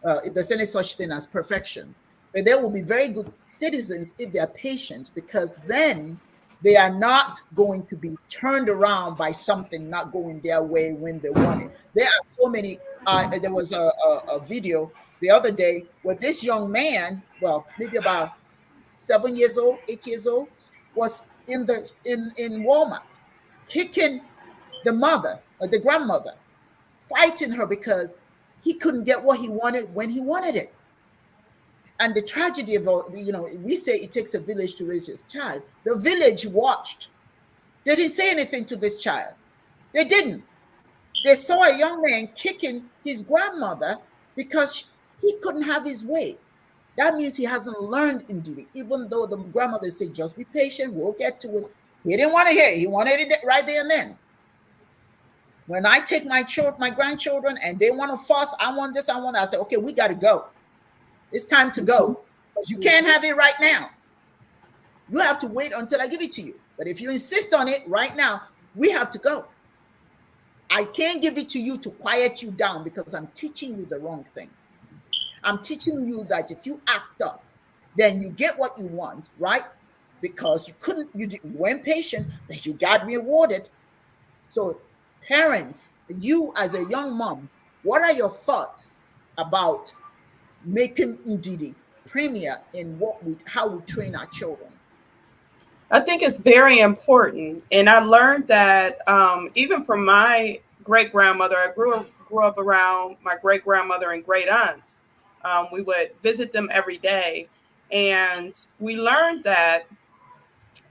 Speaker 1: If there's any such thing as perfection, but they will be very good citizens if they are patient, because then they are not going to be turned around by something not going their way when they want it. There are so many. There was a video the other day where this young man, well, maybe about 7 years old, 8 years old, was in Walmart, kicking the mother or the grandmother, fighting her because he couldn't get what he wanted when he wanted it. And the tragedy of, we say it takes a village to raise his child. The village watched. They didn't say anything to this child. They didn't. They saw a young man kicking his grandmother because he couldn't have his way. That means he hasn't learned Ndidi, even though the grandmother said, just be patient, we'll get to it. He didn't want to hear it. He wanted it right there and then. When I take my grandchildren and they want to fuss, I want this, I want that, I say, okay, we got to go. It's time to go, because you can't have it right now. You have to wait until I give it to you. But if you insist on it right now, we have to go. I can't give it to you to quiet you down, because I'm teaching you the wrong thing. I'm teaching you that if you act up, then you get what you want, right? Because you weren't patient, but you got rewarded. So parents, you as a young mom, what are your thoughts about making Ndidi premier in how we train our children?
Speaker 4: I think it's very important, and I learned that even from my great grandmother. I grew up around my great grandmother and great aunts. We would visit them every day, and we learned that.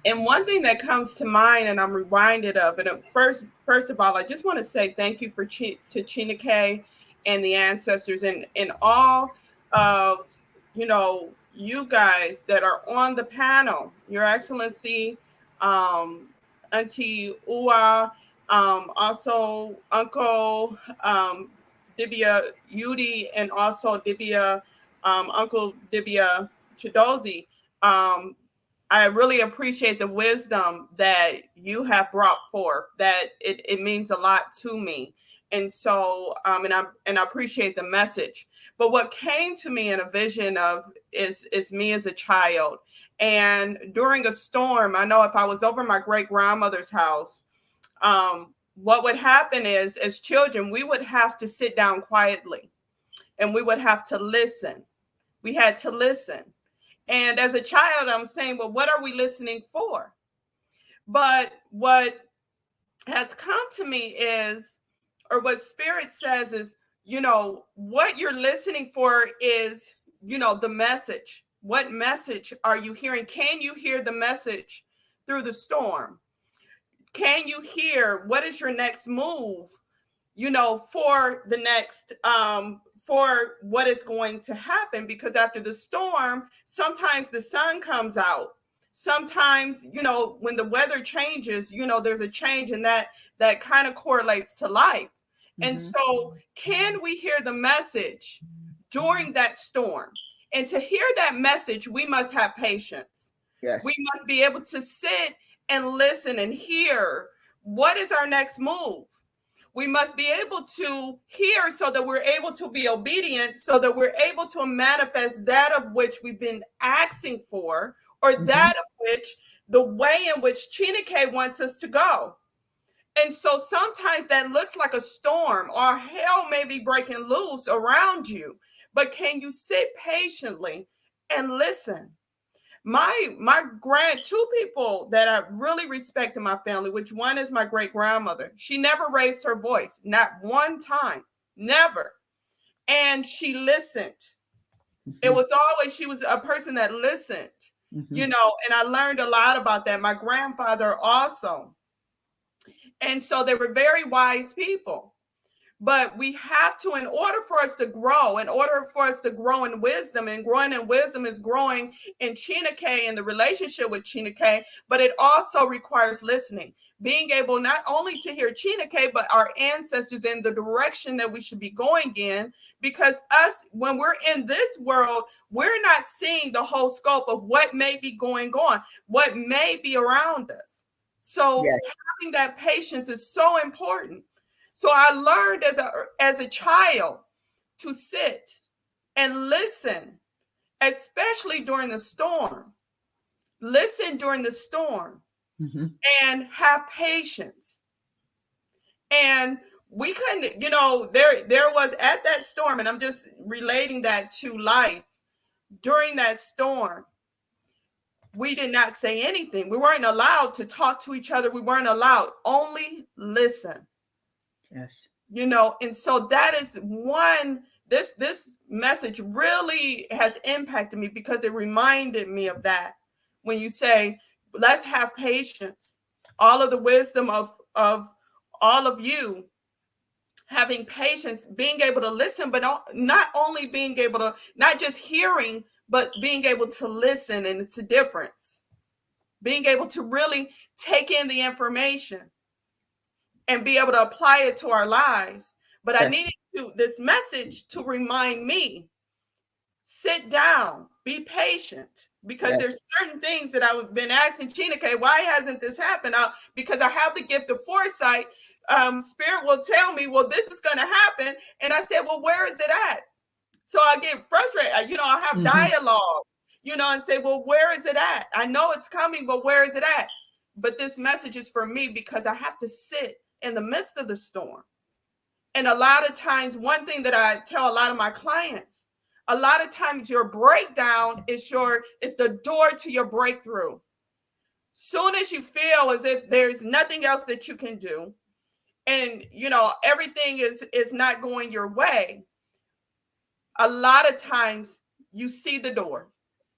Speaker 4: And one thing that comes to mind, and I'm reminded of, and first of all, I just want to say thank you to Chineke and the ancestors and all of you guys that are on the panel, Your Excellency, Auntie Uwa, also Uncle Dibia Yudi, and also Dibia, Uncle Dibia Chidozi. I really appreciate the wisdom that you have brought forth, that it means a lot to me. And so, and I appreciate the message. But what came to me in a vision of is me as a child. And during a storm, I know if I was over my great grandmother's house, what would happen is, as children, we would have to sit down quietly and we would have to listen. We had to listen. And as a child, I'm saying, well, what are we listening for? But what has come to me is, or what Spirit says is, what you're listening for is, the message. What message are you hearing? Can you hear the message through the storm? Can you hear what is your next move, for the next, for what is going to happen? Because after the storm, sometimes the sun comes out. Sometimes, when the weather changes, there's a change, and that kind of correlates to life. Mm-hmm. And so can we hear the message during that storm? And to hear that message, we must have patience. Yes. We must be able to sit and listen and hear what is our next move. We must be able to hear so that we're able to be obedient, so that we're able to manifest that of which we've been asking for, or mm-hmm. that of which the way in which Chineke wants us to go. And so sometimes that looks like a storm, or hell may be breaking loose around you. But can you sit patiently and listen? My two people that I really respect in my family, which one is my great grandmother. She never raised her voice, not one time, never. And she listened. It was always, she was a person that listened, you know, and I learned a lot about that. My grandfather also. And so they were very wise people. But we have to, in order for us to grow, in order for us to grow in wisdom, and growing in wisdom is growing in Chineke and the relationship with Chineke, but it also requires listening, being able not only to hear Chineke, but our ancestors in the direction that we should be going in, because us, when we're in this world, we're not seeing the whole scope of what may be going on, what may be around us. So having that patience is so important. So I learned as a child to sit and listen, especially during the storm. Listen during the storm and have patience. And we couldn't, you know, there was at that storm, and I'm just relating that to life. During that storm, we did not say anything. We weren't allowed to talk to each other. We weren't allowed, only listen.
Speaker 1: Yes.
Speaker 4: You know, and so that is one, this message really has impacted me, because it reminded me of that. When you say, let's have patience, all of the wisdom of all of you having patience, being able to listen, but not only being able to, not just hearing, but being able to listen. And it's a difference. Being able to really take in the information and be able to apply it to our lives. But I needed this message to remind me, sit down, be patient, because there's certain things that I've been asking Chineke, why hasn't this happened? Because I have the gift of foresight. Spirit will tell me, well, this is going to happen. And I said, well, where is it at? So I get frustrated. You know, I have dialogue, you know, and say, well, where is it at? I know it's coming, but where is it at? But this message is for me, because I have to sit in the midst of the storm. And a lot of times, one thing that I tell a lot of my clients, a lot of times your breakdown is the door to your breakthrough. Soon as you feel as if there's nothing else that you can do, and you know everything is not going your way, a lot of times you see the door,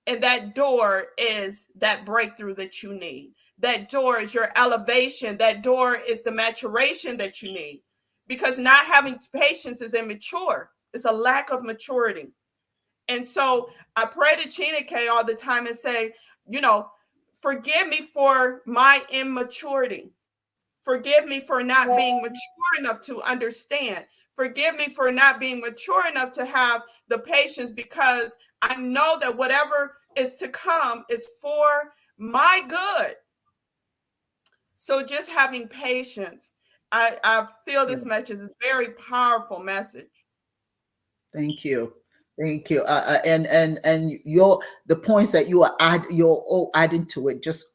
Speaker 4: and that door is that breakthrough that you need. That door is your elevation. That door is the maturation that you need, because not having patience is immature. It's a lack of maturity. And so I pray to Chineke all the time and say, you know, forgive me for my immaturity. Forgive me for not being mature enough to understand. Forgive me for not being mature enough to have the patience, because I know that whatever is to come is for my good. So just having patience, I feel this message is a very powerful message.
Speaker 1: Thank you. Thank you. And the points that you're all adding to it just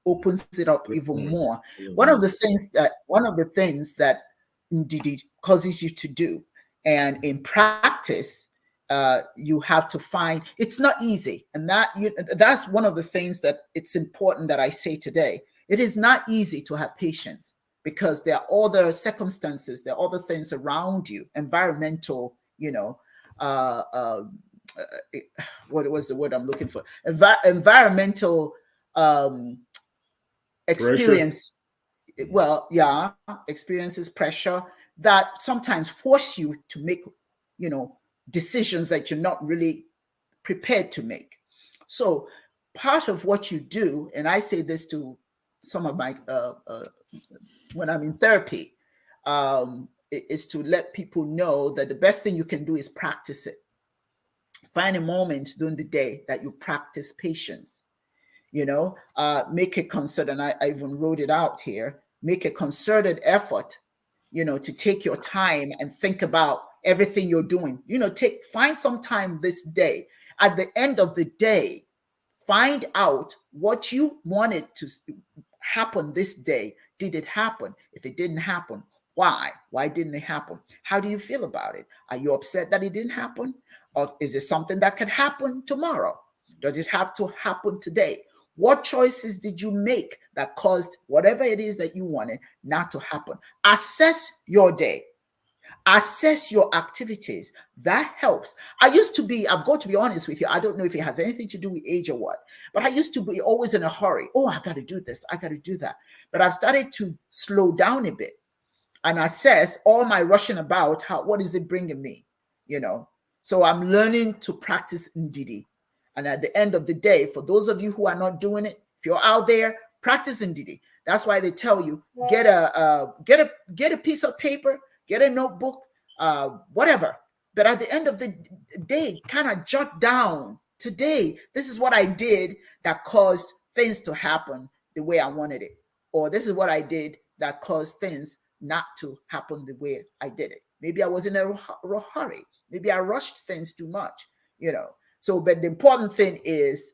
Speaker 1: opens it up even more. One of the things that Ndidi causes you to do, and in practice, you have to find, it's not easy, and that's one of the things that it's important that I say today. It is not easy to have patience, because there are other circumstances, there are other things around you, environmental, you know, what was the word I'm looking for? Environmental experience. Well, yeah, experiences, pressure that sometimes force you to make, you know, decisions that you're not really prepared to make. So part of what you do, and I say this to some of my when I'm in therapy, is to let people know that the best thing you can do is practice it. Find a moment during the day that you practice patience. You know, make a concerted, and I even wrote it out here, make a concerted effort, you know, to take your time and think about everything you're doing. You know, find some time this day. At the end of the day, Find out what you wanted to happen this day. Did it happen? If it didn't happen, why? Why didn't it happen? How do you feel about it? Are you upset that it didn't happen? Or is it something that could happen tomorrow? Does it have to happen today? What choices did you make that caused whatever it is that you wanted not to happen? Assess your day. Assess your activities. That helps. I've got to be honest with you. I don't know if it has anything to do with age or what, but I used to be always in a hurry. Oh, I got to do this. I got to do that. But I've started to slow down a bit and assess all my rushing about. What is it bringing me? So I'm learning to practice Ndidi. And at the end of the day, for those of you who are not doing it, if you're out there, practice Ndidi. That's why they tell you get a piece of paper, get a notebook, whatever. But at the end of the day, kind of jot down, today, this is what I did that caused things to happen the way I wanted it. Or this is what I did that caused things not to happen the way I did it. Maybe I was in a hurry. Maybe I rushed things too much, So, but the important thing is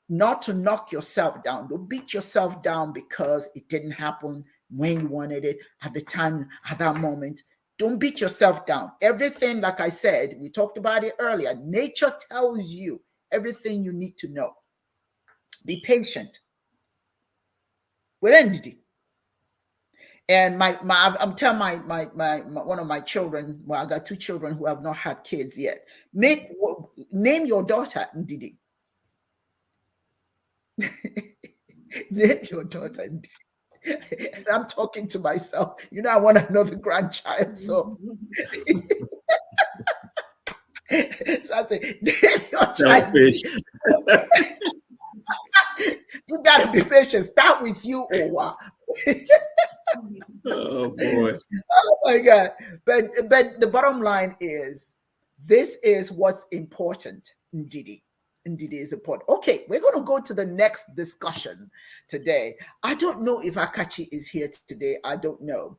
Speaker 1: not to knock yourself down. Don't beat yourself down because it didn't happen when you wanted it at the time, at that moment. Don't beat yourself down. Everything, like I said, we talked about it earlier. Nature tells you everything you need to know. Be patient. With Ndidi. And I'm telling my one of my children. Well, I got two children who have not had kids yet. Name your daughter Ndidi. Name your daughter Ndidi. And I'm talking to myself. I want another grandchild. So, so I say, name your child. You gotta be patient. Start with you, Owa.
Speaker 2: Oh boy.
Speaker 1: Oh my God. But the bottom line is, this is what's important, Ndidi. Ndidi is important. Okay, we're going to go to the next discussion today. I don't know if Akachi is here today. I don't know.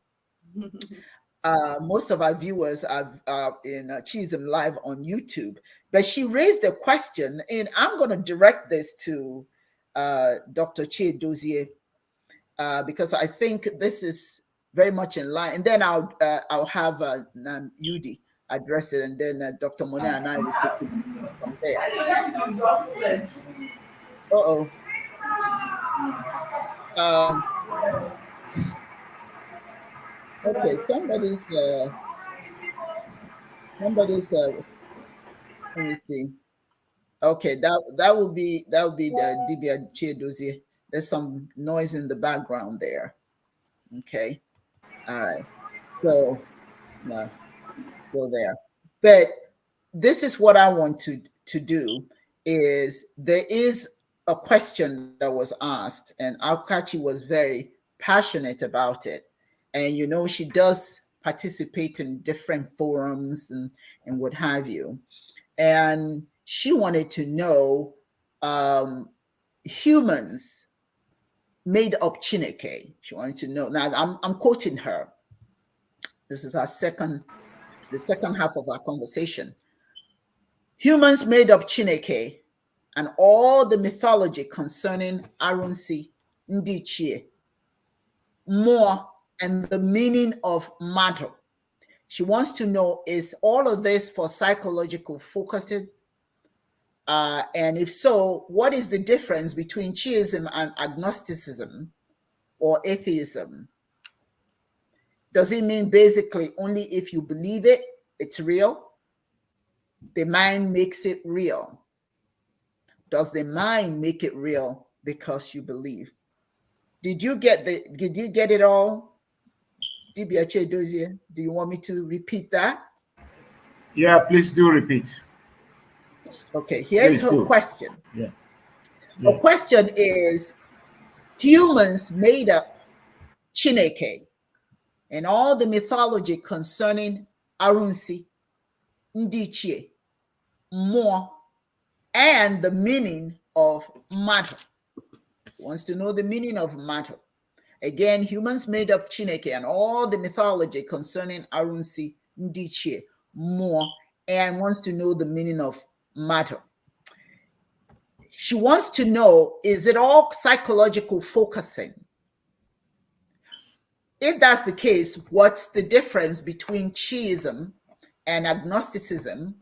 Speaker 1: Most of our viewers are in Chism Live on YouTube, but she raised a question, and I'm going to direct this to Dr. Chie Dozier, because I think this is very much in line. And then I'll have Yudi address it, and then Dr. Monet and I will take it from there. Uh-oh. Okay, somebody's let me see. Okay, that would be the Dibia Chiedozie. There's some noise in the background there. Okay. All right. So go there. But this is what I want to do is, there is a question that was asked, and Alkachi was very passionate about it. And she does participate in different forums and what have you. And she wanted to know, humans made up Chineke. She wanted to know. Now I'm quoting her. This is the second half of our conversation. Humans made up Chineke and all the mythology concerning Arunsi, Ndichie, more, and the meaning of matter. She wants to know, is all of this for psychological focusing? And if so, what is the difference between Chiism and agnosticism or atheism? Does it mean basically only if you believe it, it's real? The mind makes it real. Does the mind make it real because you believe? Did you get it all? Dibias Dozier, do you want me to repeat that?
Speaker 3: Yeah, please do repeat.
Speaker 1: Okay, here's her question.
Speaker 3: Yeah.
Speaker 1: Her question is, humans made up Chineke and all the mythology concerning Arunsi, Ndichie, more, and the meaning of matter. Wants to know the meaning of matter. Again, humans made up Chineke and all the mythology concerning Arunsi, Ndichie, more, and wants to know the meaning of matter. she wants to know, is it all psychological focusing? If that's the case, what's the difference between theism and agnosticism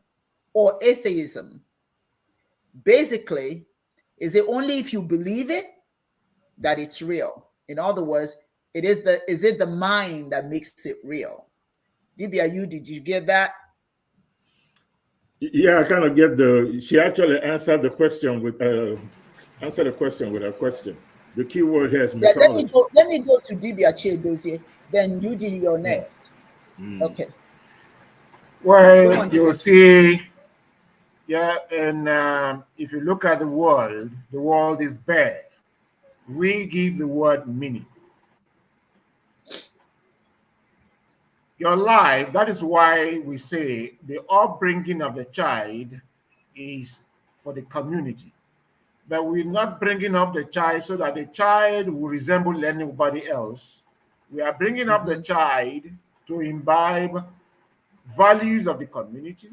Speaker 1: or atheism? Basically, is it only if you believe it that it's real? In other words, is it the mind that makes it real? Dibia, did you get that?
Speaker 2: Yeah, I kind of get she actually answered the question with a question. The key word has mythology.
Speaker 1: Let me go to Dibia Dozie, then you did your next. Okay.
Speaker 3: Well, you see, yeah, and if you look at the world is bare. We give the word meaning. Your life, that is why we say the upbringing of the child is for the community. But we're not bringing up the child so that the child will resemble anybody else. We are bringing up the child to imbibe values of the community,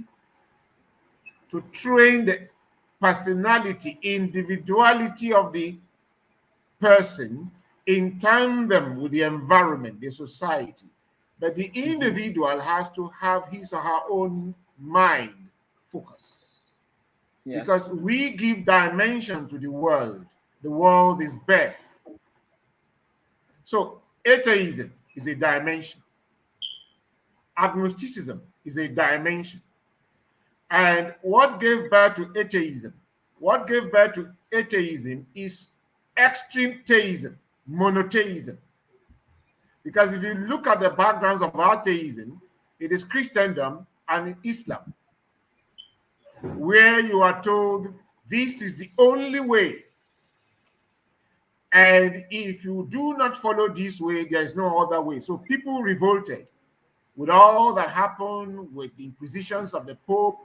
Speaker 3: to train the personality, individuality of the person in tandem with the environment, the society. But the individual has to have his or her own mind focus. Yes. Because we give dimension to the world. The world is bare. So atheism is a dimension. Agnosticism is a dimension. And what gave birth to atheism? What gave birth to atheism is extreme theism, monotheism. Because if you look at the backgrounds of atheism, it is Christendom and Islam, where you are told this is the only way. And if you do not follow this way, there is no other way. So people revolted with all that happened with the inquisitions of the Pope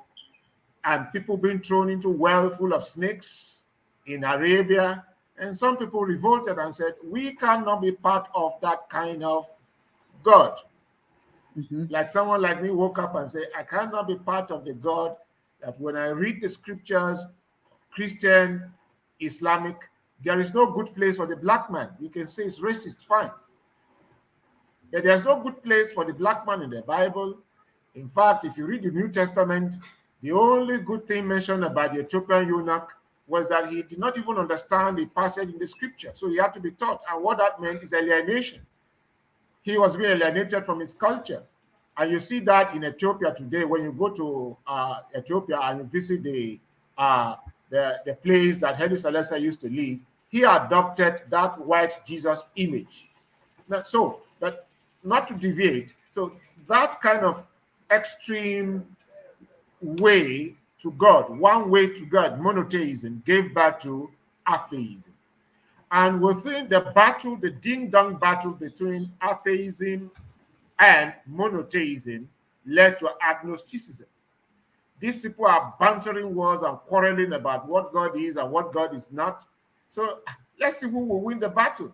Speaker 3: and people being thrown into well full of snakes in Arabia. And some people revolted and said, we cannot be part of that kind of God. Like someone like me woke up and said, I cannot be part of the God that when I read the scriptures, Christian, Islamic, there is no good place for the black man. You can say it's racist, fine. But there's no good place for the black man in the Bible. In fact, if you read the New Testament, the only good thing mentioned about the Ethiopian eunuch was that he did not even understand the passage in the scripture. So he had to be taught. And what that meant is alienation. He was being alienated from his culture. And you see that in Ethiopia today, when you go to Ethiopia and you visit the place that Haile Selassie used to live, he adopted that white Jesus image. So, but not to deviate, so that kind of extreme way to God, one way to God, monotheism, gave birth to atheism. And within the battle, the ding-dong battle between atheism and monotheism led to agnosticism. These people are bantering words and quarreling about what God is and what God is not. So let's see who will win the battle.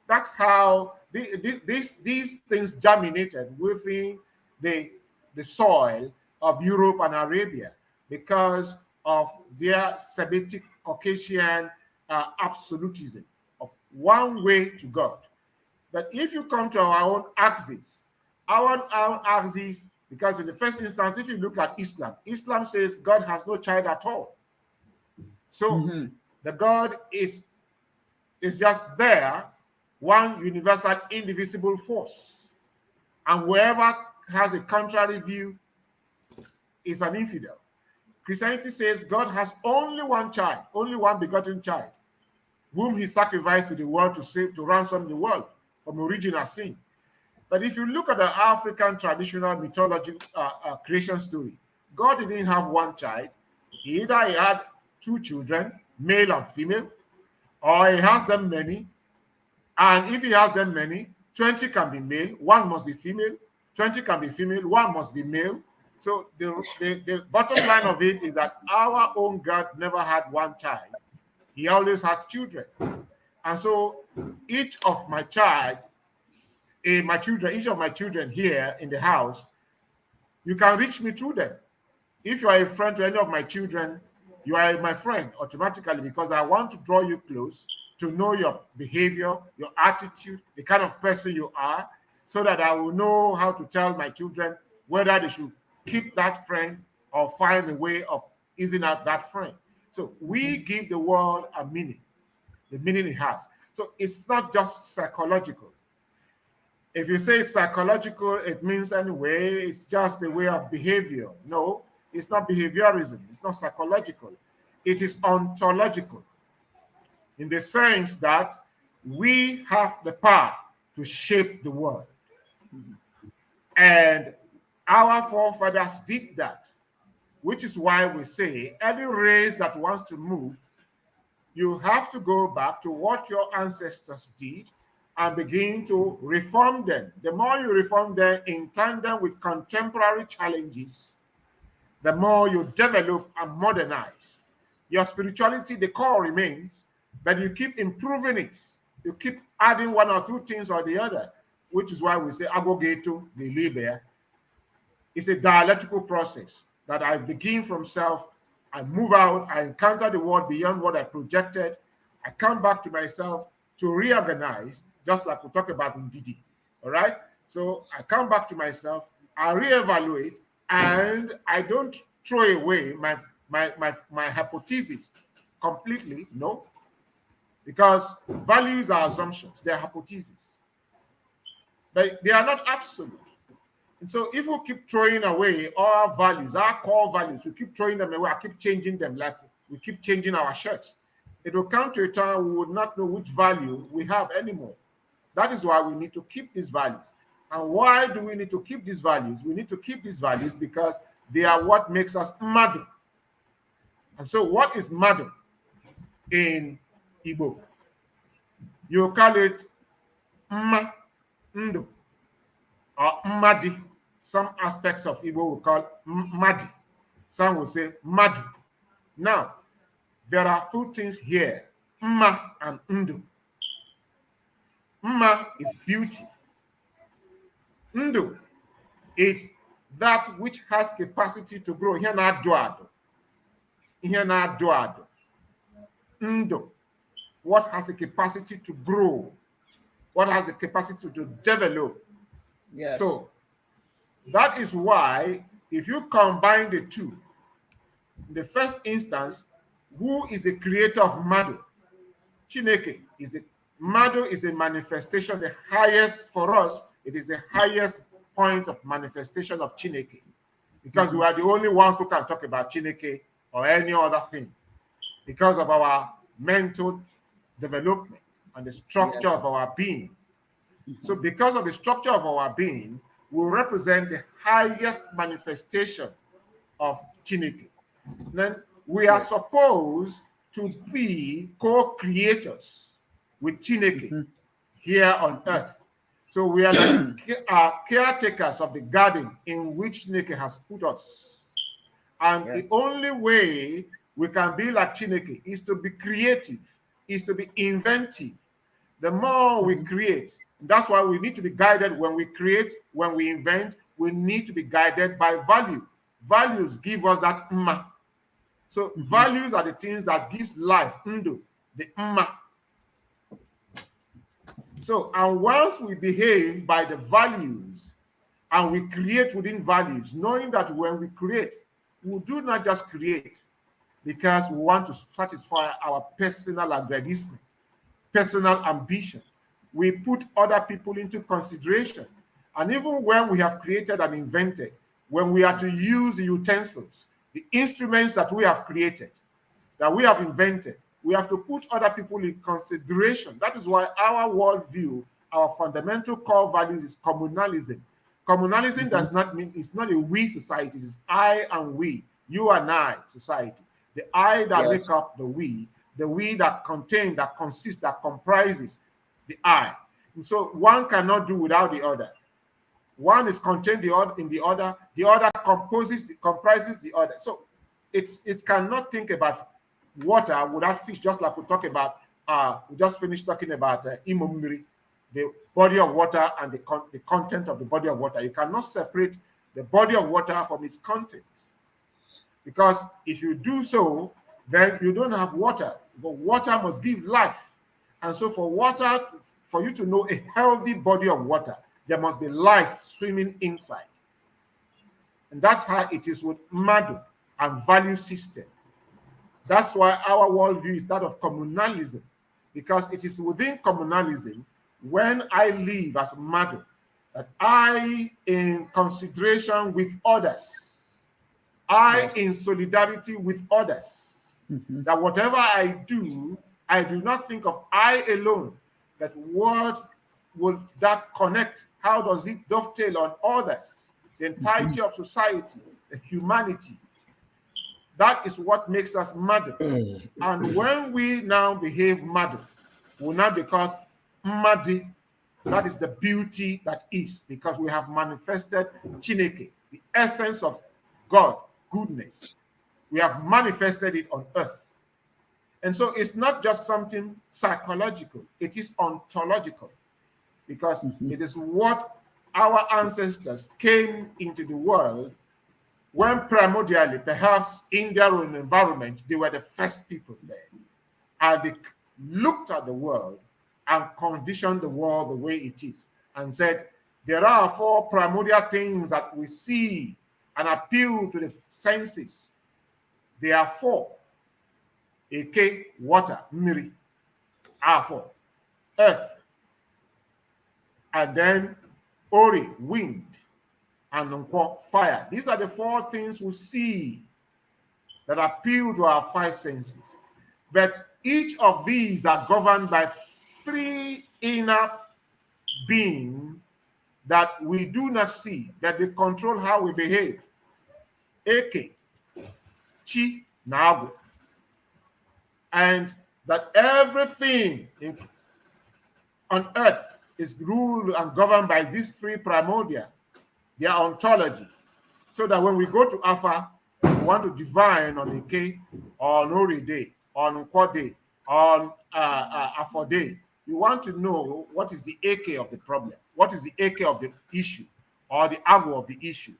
Speaker 3: That's how these things germinated within the soil of Europe and Arabia because of their Semitic Caucasian absolutism of one way to God. But if you come to our own axis, because in the first instance, if you look at Islam, Islam says God has no child at all. So the God is just there, one universal, indivisible force. And whoever has a contrary view is an infidel. Christianity says God has only one child, only one begotten child, whom he sacrificed to the world to ransom the world from original sin. But if you look at the African traditional mythology creation story, God didn't have one child. Either he had two children, male and female, or he has them many. And if he has them many, 20 can be male, one must be female, 20 can be female, one must be male. So the bottom line of it is that our own God never had one child. He always had children. And so each of my children here in the house, you can reach me through them. If you are a friend to any of my children, You are my friend automatically because I want to draw you close to know your behavior, your attitude, the kind of person you are, so that I will know how to tell my children whether they should keep that friend or find a way of easing out that friend. So we give the world a meaning, the meaning it has. So it's not just psychological. If you say psychological, it means anyway, it's just a way of behavior. No, it's not behaviorism. It's not psychological. It is ontological in the sense that we have the power to shape the world. And our forefathers did that, which is why we say any race that wants to move, you have to go back to what your ancestors did and begin to reform them. The more you reform them in tandem with contemporary challenges, the more you develop and modernize. Your spirituality, the core remains, but you keep improving it. You keep adding one or two things or the other, which is why we say agogeto de liber. It's a dialectical process that I begin from self, I move out, I encounter the world beyond what I projected, I come back to myself to reorganize, just like we talk about Ndidi. All right? So I come back to myself, I reevaluate, and I don't throw away my hypothesis completely, no, because values are assumptions, they're hypotheses, but they are not absolute. And so if we keep throwing away our values, our core values, we keep throwing them away, I keep changing them like we keep changing our shirts, it will come to a time we would not know which value we have anymore. That is why we need to keep these values. And why do we need to keep these values? We need to keep these values because they are what makes us madu. And so what is madu in Igbo? You call it mma, ndo, or mmadi. Some aspects of Igbo will call madi. Some will say madu. Now, there are two things here, mma and ndu. Mma is beauty. Ndu is that which has capacity to grow. Here na duado. Here na duado. Ndu, what has a capacity to grow, what has a capacity to develop.
Speaker 1: Yes.
Speaker 3: So that is why if you combine the two, in the first instance, who is the creator of Madu? Chineke is the Madu is a manifestation, the highest for us, it is the highest point of manifestation of Chineke. Because we are the only ones who can talk about Chineke or any other thing. Because of our mental development and the structure of our being. So because of the structure of our being, we represent the highest manifestation of Chineke. Then we are supposed to be co-creators with Chineke here on earth. So we are like caretakers of the garden in which Chineke has put us. And the only way we can be like Chineke is to be creative, is to be inventive. The more we create, that's why we need to be guided when we create, when we invent, we need to be guided by value. Values give us that mma. So values are the things that gives life, ndu, the mma. So, and once we behave by the values and we create within values, knowing that when we create, we do not just create because we want to satisfy our personal aggrandizement, personal ambition. We put other people into consideration. And even when we have created and invented, when we are to use the utensils, the instruments that we have created, that we have invented, we have to put other people in consideration. That is why our worldview, our fundamental core values is communalism. Communalism does not mean, it's not a we society, it's I and we, you and I society. The I that make up the we that contain, that consists, that comprises the I. And so one cannot do without the other. One is contained in the other comprises the other. So it cannot think about water without fish, just like we talk about, we just finished talking about imomiri, the body of water and the content of the body of water. You cannot separate the body of water from its content. Because if you do so, then you don't have water. But water must give life. And so for water, for you to know a healthy body of water, there must be life swimming inside. And that's how it is with madu and value system. That's why our worldview is that of communalism, because it is within communalism, when I live as madu, that I, in consideration with others, I, in solidarity with others, that whatever I do not think of I alone, that what will that connect? How does it dovetail on others, the entirety of society, the humanity? That is what makes us madu. And when we now behave madu, we now become madi. That is the beauty that is, because we have manifested Chineke, the essence of God, goodness. We have manifested it on earth. And so it's not just something psychological, it is ontological, because it is what our ancestors came into the world when primordially, perhaps in their own environment, they were the first people there. And they looked at the world and conditioned the world the way it is and said, there are 4 primordial things that we see and appeal to the senses. There are 4. Eke, water, mmiri, afo, earth, and then ori, wind, and nkwo, fire. These are the 4 things we see that appeal to our 5 senses. But each of these are governed by 3 inner beings that we do not see, that they control how we behave. Eke, chi, na agwo. And that everything on earth is ruled and governed by these 3 primordia, their ontology. So that when we go to Alpha, we want to divine on Eke, on Ori Day, on Nkwo Day, on Afo Day. We want to know what is the Eke of the problem, what is the Eke of the issue, or the Agwo of the issue,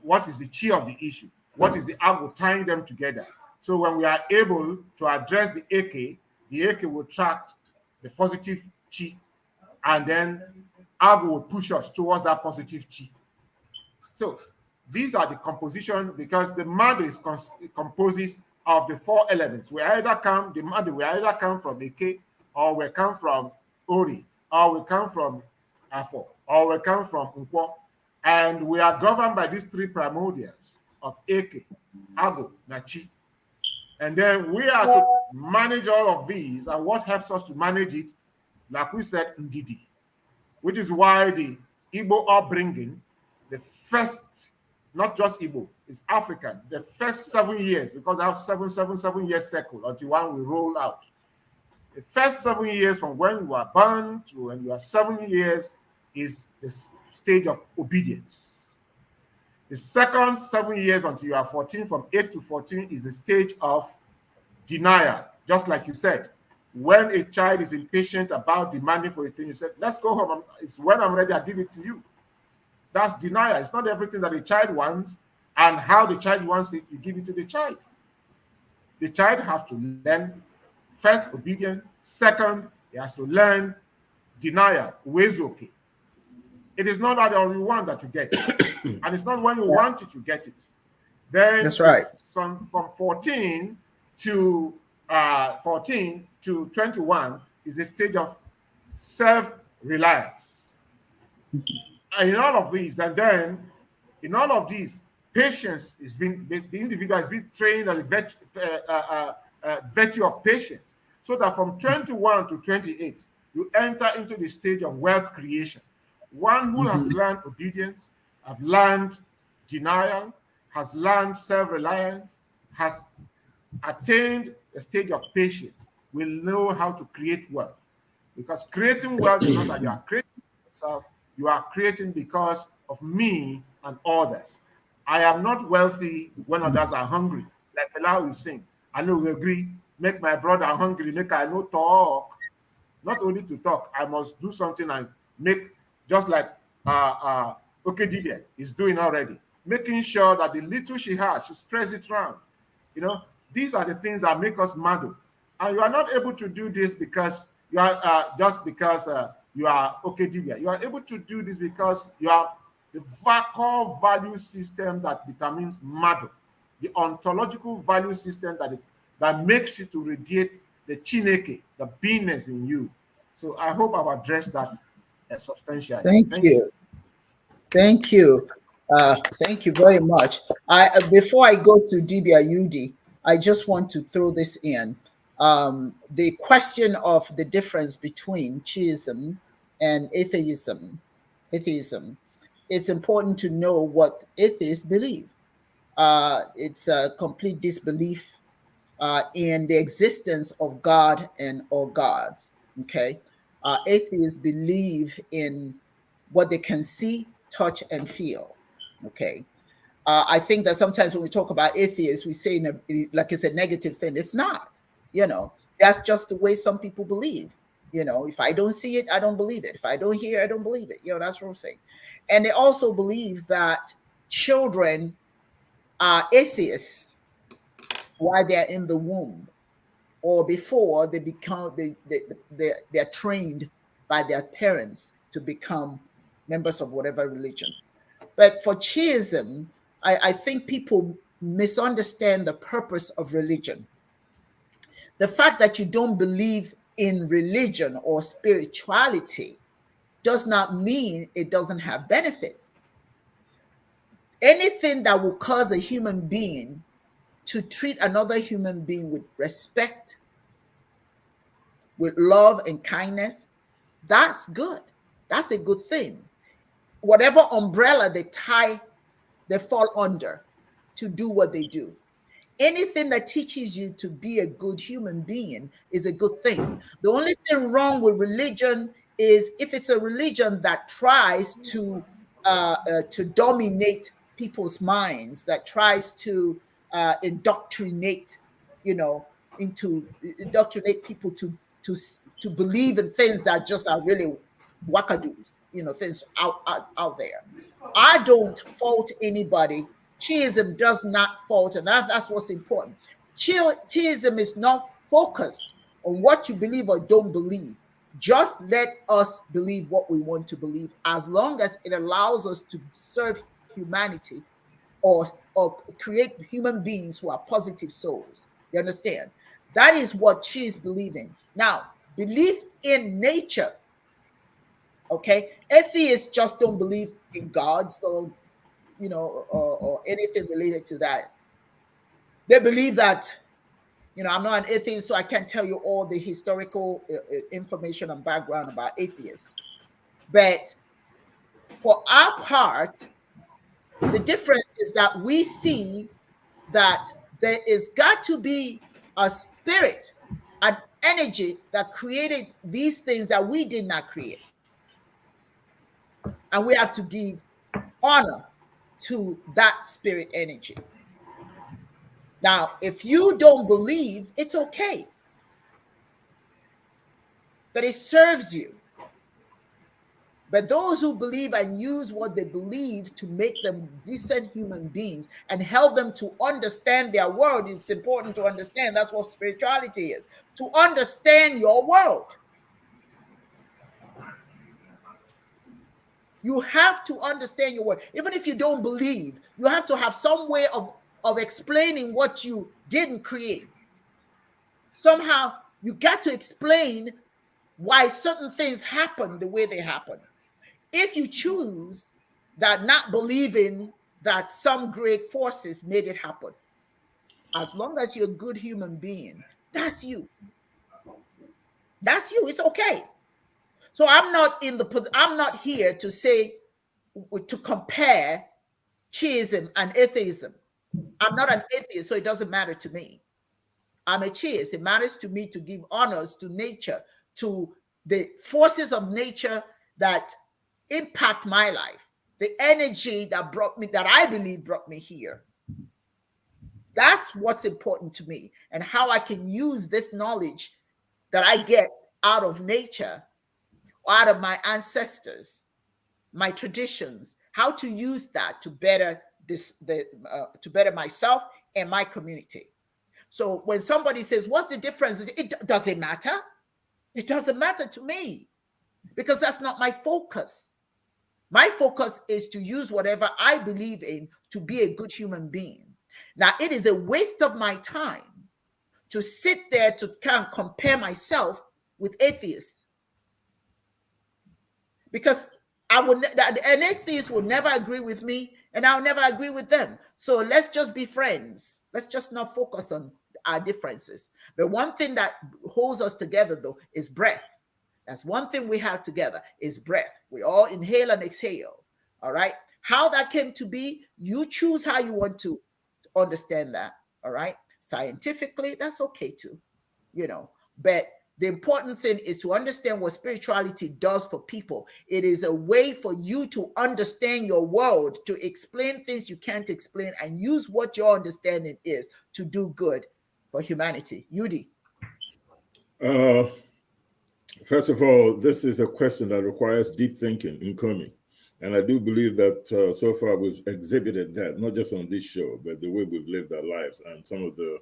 Speaker 3: what is the Chi of the issue, what is the Agwo tying them together. So when we are able to address the Eke will track the positive Chi, and then Agwo will push us towards that positive Chi. So these are the composition, because the madu is composes of the 4 elements. We either come from Eke, or we come from Ori, or we come from Afo, or we come from Nkwo, and we are governed by these 3 primordials of Eke, Agwo, na Chi. And then we are to manage all of these, and what helps us to manage it, like we said, Ndidi, which is why the Igbo upbringing, the first, not just Igbo, it's African, the first 7 years, because I have 7 years cycle until one we roll out. The first 7 years from when you are born to when you are 7 years is the stage of obedience. The second 7 years until you are 14, from 8 to 14, is the stage of denial. Just like you said, when a child is impatient about demanding for a thing, you said, let's go home. It's when I'm ready, I'll give it to you. That's denial. It's not everything that a child wants and how the child wants it, you give it to the child. The child has to learn, first, obedience. Second, he has to learn denial, ways okay. It is not that you want that you get it. And it's not when you want it, you get it. Then
Speaker 1: that's right.
Speaker 3: From 14 to 21 is a stage of self-reliance. And in all of these, and then in all of these, patience is being, the individual has been trained on the virtue of patience. So that from 21 to 28, you enter into the stage of wealth creation. One who has learned obedience, have learned denial, has learned self-reliance, has attained a stage of patience, will know how to create wealth. Because creating wealth is not that you are creating yourself, you are creating because of me and others. I am not wealthy when others are hungry. Like Fela will sing, I know we agree, make my brother hungry, make I no talk. Not only to talk, I must do something and make, just like Dibias is doing already, making sure that the little she has, she spreads it around. You know, These are the things that make us mad. And you are not able to do this because you are just because you are okay, Dibia. You are able to do this because you are the core value system that determines madu, the ontological value system that makes you to radiate the chineke, the beingness in you. So I hope I've addressed that substantially.
Speaker 1: Thank you. Thank you. Thank you very much. Before I go to Dibia, I just want to throw this in. The question of the difference between chiism and atheism. It's important to know what atheists believe. It's a complete disbelief in the existence of God and all gods. Okay, atheists believe in what they can see, touch, and feel. Okay, I think that sometimes when we talk about atheists, we say like it's a negative thing. It's not. That's just the way some people believe. If I don't see it, I don't believe it. If I don't hear, I don't believe it. That's what I'm saying. And they also believe that children are atheists while they're in the womb, or before they become they're trained by their parents to become members of whatever religion. But for chiism, I think people misunderstand the purpose of religion. The fact that you don't believe in religion or spirituality does not mean it doesn't have benefits. Anything that will cause a human being to treat another human being with respect, with love and kindness, that's good. That's a good thing. Whatever umbrella they fall under to do what they do. Anything that teaches you to be a good human being is a good thing. The only thing wrong with religion is if it's a religion that tries to dominate people's minds, that tries to indoctrinate people to believe in things that just are really wackadoos, things out there. I don't fault anybody. Chiism does not fault, and that's what's important. Chiism is not focused on what you believe or don't believe. Just let us believe what we want to believe, as long as it allows us to serve humanity or create human beings who are positive souls. You understand? That is what she's believing. Now, belief in nature. Okay, atheists just don't believe in God, so or anything related to that. They believe that I'm not an atheist, so I can't tell you all the historical information and background about atheists. But for our part, the difference is that we see that there is got to be a spirit, an energy that created these things that we did not create. And we have to give honor to that spirit energy. Now, if you don't believe, it's okay. But it serves you. But those who believe and use what they believe to make them decent human beings and help them to understand their world, it's important to understand. That's what spirituality is, to understand your world. You have to understand your world. Even if you don't believe, you have to have some way of explaining what you didn't create. Somehow, you got to explain why certain things happen the way they happen. If you choose that not believing that some great forces made it happen, as long as you're a good human being, that's you. That's you. It's okay. So I'm not here to say, to compare chiism and atheism. I'm not an atheist, so it doesn't matter to me. I'm a chiist. It matters to me to give honors to nature, to the forces of nature that impact my life, the energy that I believe brought me here. That's what's important to me, and how I can use this knowledge that I get out of nature, out of my ancestors, my traditions, how to use that to better to better myself and my community. So when somebody says, what's the difference? Does it matter? It doesn't matter to me because that's not my focus. My focus is to use whatever I believe in to be a good human being. Now, it is a waste of my time to sit there to kind of compare myself with atheists, because an atheist will never agree with me and I'll never agree with them. So let's just be friends. Let's just not focus on our differences. But one thing that holds us together, though, is breath. That's one thing we have together is breath. We all inhale and exhale. All right. How that came to be, you choose how you want to understand that. All right. Scientifically, that's okay too, but the important thing is to understand what spirituality does for people. It is a way for you to understand your world, to explain things you can't explain, and use what your understanding is to do good for humanity. Yudi.
Speaker 2: First of all, this is a question that requires deep thinking in coming. And I do believe that so far we've exhibited that, not just on this show, but the way we've lived our lives and some of the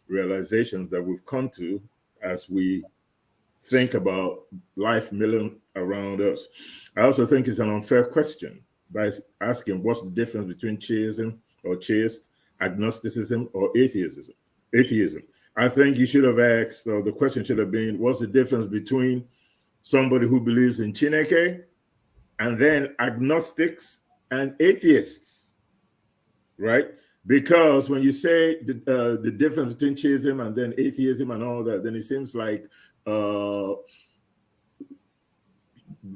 Speaker 2: realizations that we've come to as we think about life milling around us. I also think it's an unfair question by asking what's the difference between theism or theist, agnosticism, or atheism. I think you should have asked, or the question should have been, what's the difference between somebody who believes in Chineke and then agnostics and atheists, right? Because when you say the difference between theism and then atheism and all that, then it seems like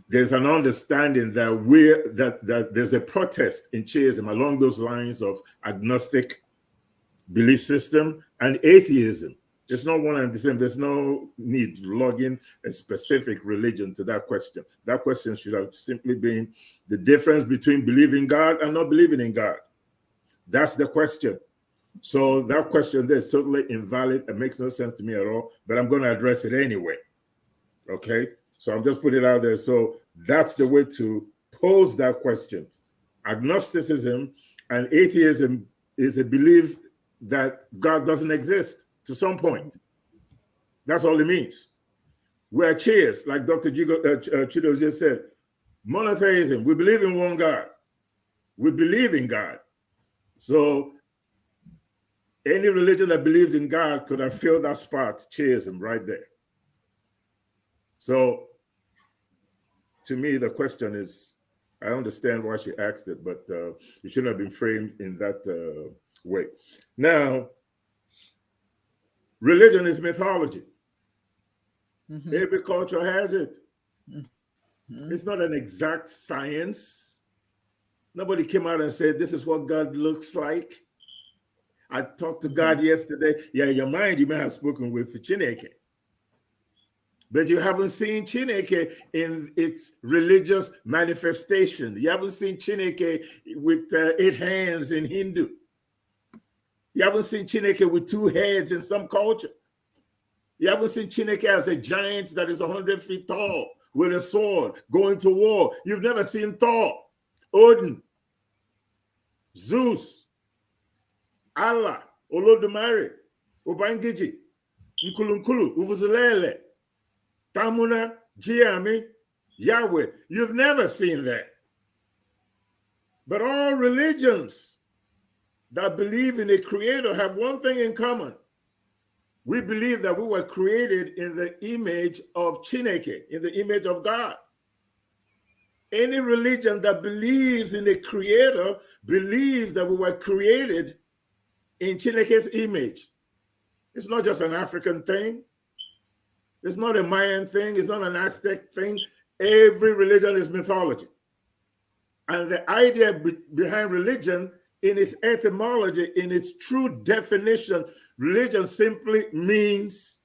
Speaker 2: there's an understanding that that there's a protest in theism along those lines of agnostic belief system and atheism. It's not one and the same. There's no need to log in a specific religion to that question. That question should have simply been the difference between believing God and not believing in God. That's the question. So that question there is totally invalid. It makes no sense to me at all, but I'm going to address it anyway. Okay? So I'm just putting it out there. So that's the way to pose that question. Agnosticism and atheism is a belief that God doesn't exist to some point. That's all it means. We're cheers, like Dr. Chido just said. Monotheism, we believe in one God. We believe in God. So any religion that believes in God could have filled that spot, theism, right there. So to me, the question is, I understand why she asked it, but it shouldn't have been framed in that way. Now, religion is mythology. Mm-hmm. Every culture has it. Mm-hmm. It's not an exact science. Nobody came out and said, this is what God looks like. I talked to God yesterday. Yeah, in your mind, you may have spoken with Chineke. But you haven't seen Chineke in its religious manifestation. You haven't seen Chineke with 8 hands in Hindu. You haven't seen Chineke with 2 heads in some culture. You haven't seen Chineke as a giant that is 100 feet tall with a sword going to war. You've never seen Thor, Odin, Zeus, Allah, Olodumare, Ubangiji, Nkulunkulu, Uvuzulele, Tamuna, Jiami, Yahweh. You've never seen that. But all religions that believe in a creator have one thing in common. We believe that we were created in the image of Chineke, in the image of God. Any religion that believes in a creator believes that we were created in Chineke's image. It's not just an African thing. It's not a Mayan thing. It's not an Aztec thing. Every religion is mythology. And the idea behind religion, in its etymology, in its true definition, religion simply means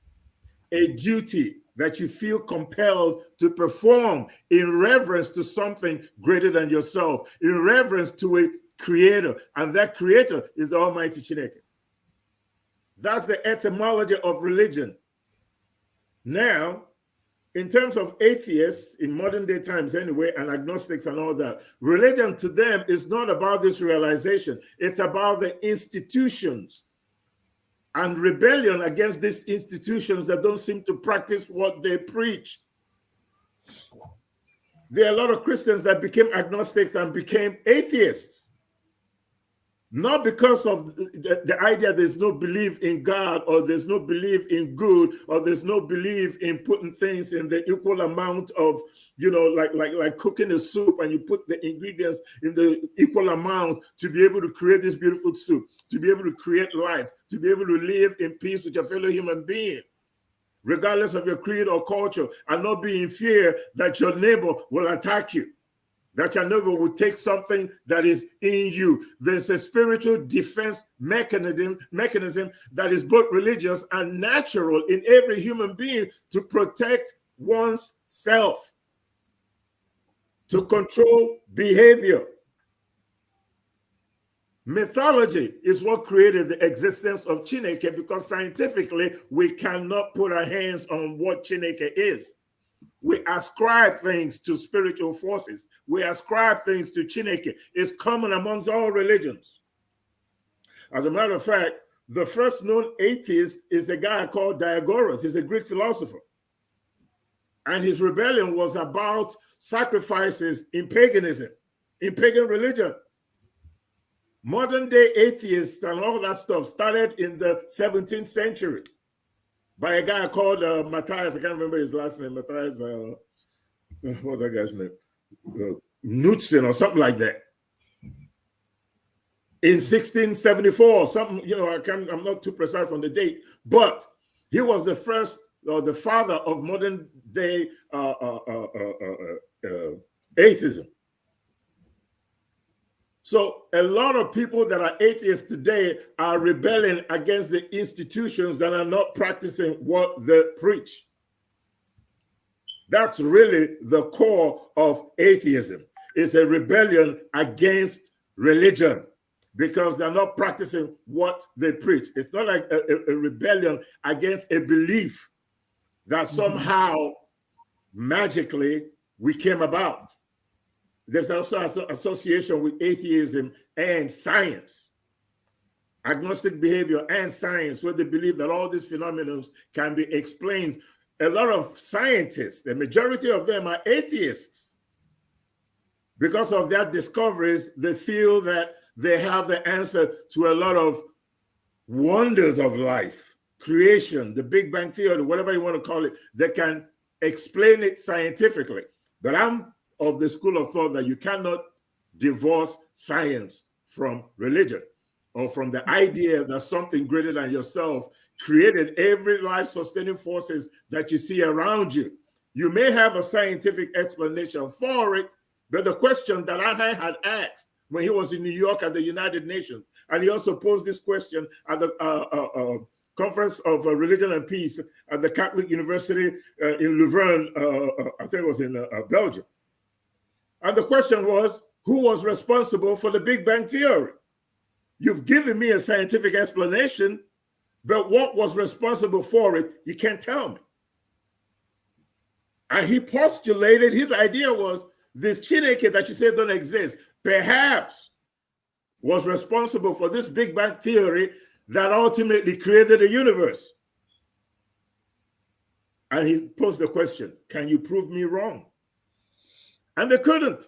Speaker 2: a duty that you feel compelled to perform in reverence to something greater than yourself, in reverence to a creator. And that creator is the Almighty Chineke. That's the etymology of religion. Now, in terms of atheists, in modern day times anyway, and agnostics and all that, religion to them is not about this realization. It's about the institutions and rebellion against these institutions that don't seem to practice what they preach. There are a lot of Christians that became agnostics and became atheists. Not because of the idea there's no belief in God, or there's no belief in good, or there's no belief in putting things in the equal amount of, like cooking a soup, and you put the ingredients in the equal amount to be able to create this beautiful soup, to be able to create life, to be able to live in peace with your fellow human being, regardless of your creed or culture, and not be in fear that your neighbor will attack you, that your neighbor will take something that is in you. There's a spiritual defense mechanism that is both religious and natural in every human being to protect one's self, to control behavior. Mythology is what created the existence of Chineke, because scientifically we cannot put our hands on what Chineke is. We ascribe things to spiritual forces. We ascribe things to Chineke. It's common amongst all religions. As a matter of fact, the first known atheist is a guy called Diagoras. He's a Greek philosopher. And his rebellion was about sacrifices in paganism, in pagan religion. Modern day atheists and all that stuff started in the 17th century by a guy called Matthias. I can't remember his last name. Matthias, what's that guy's name? Knudsen or something like that. In 1674, something, I'm not too precise on the date, but he was the first, or the father of modern day atheism. So a lot of people that are atheists today are rebelling against the institutions that are not practicing what they preach. That's really the core of atheism. It's a rebellion against religion because they're not practicing what they preach. It's not like a rebellion against a belief that somehow magically we came about. There's also an association with atheism and science, agnostic behavior and science, where they believe that all these phenomena can be explained. A lot of scientists, the majority of them are atheists. Because of their discoveries, they feel that they have the answer to a lot of wonders of life, creation, the Big Bang Theory, whatever you want to call it. They can explain it scientifically. But I'm of the school of thought that you cannot divorce science from religion, or from the idea that something greater than yourself created every life-sustaining forces that you see around you. You may have a scientific explanation for it, but the question that Anai had asked when he was in New York at the United Nations, and he also posed this question at the Conference of Religion and Peace at the Catholic University in Louvain, I think it was in Belgium. And the question was, who was responsible for the Big Bang Theory? You've given me a scientific explanation, but what was responsible for it, you can't tell me. And he postulated, his idea was, this Chineke that you say don't exist, perhaps was responsible for this Big Bang Theory that ultimately created the universe. And he posed the question, can you prove me wrong? And they couldn't.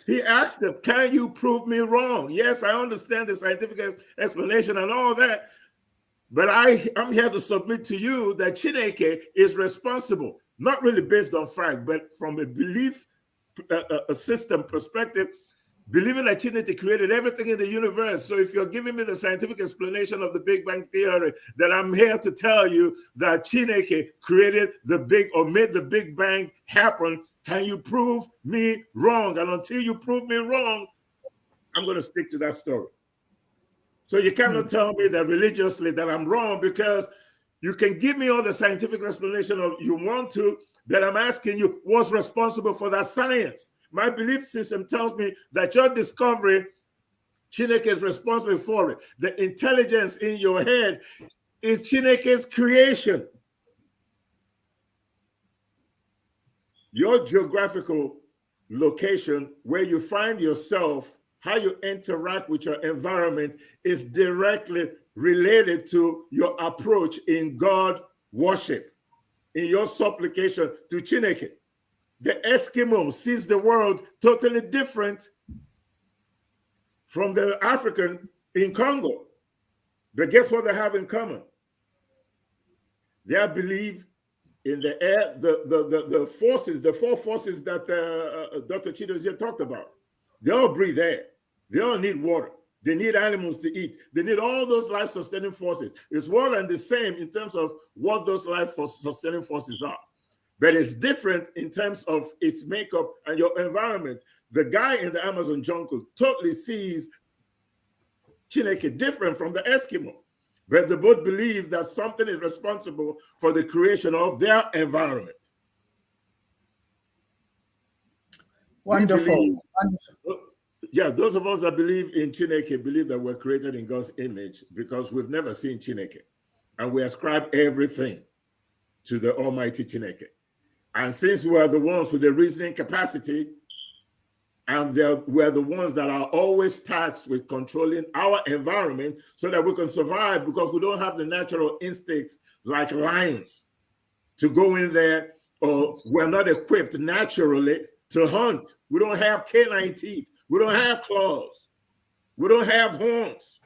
Speaker 2: He asked them, can you prove me wrong? Yes, I understand the scientific explanation and all that, but I'm here to submit to you that Chineke is responsible, not really based on fact, but from a belief a system perspective, believing that Chineke created everything in the universe. So if you're giving me the scientific explanation of the Big Bang Theory, then I'm here to tell you that Chineke created the big, or made the Big Bang happen. Can you prove me wrong? And until you prove me wrong, I'm going to stick to that story. So you cannot tell me that religiously that I'm wrong, because you can give me all the scientific explanation of you want to, but I'm asking you, what's responsible for that science? My belief system tells me that your discovery, Chineke is responsible for it. The intelligence in your head is Chineke's creation. Your geographical location, where you find yourself, how you interact with your environment is directly related to your approach in God worship, in your supplication to Chineke. The Eskimo sees the world totally different from the African in Congo. But guess what they have in common? They believe in the air, the forces, the four forces that Dr. Chidozie talked about. They all breathe air. They all need water. They need animals to eat. They need all those life-sustaining forces. It's one and the same in terms of what those life-sustaining forces are. But it's different in terms of its makeup and your environment. The guy in the Amazon jungle totally sees Chineke different from the Eskimo. But they both believe that something is responsible for the creation of their environment.
Speaker 1: Wonderful.
Speaker 2: Wonderful. Yeah, those of us that believe in Chineke believe that we're created in God's image because we've never seen Chineke. And we ascribe everything to the Almighty Chineke. And since we are the ones with the reasoning capacity, and we're the ones that are always tasked with controlling our environment so that we can survive, because we don't have the natural instincts like lions to go in there, or we're not equipped naturally to hunt. We don't have canine teeth. We don't have claws. We don't have horns.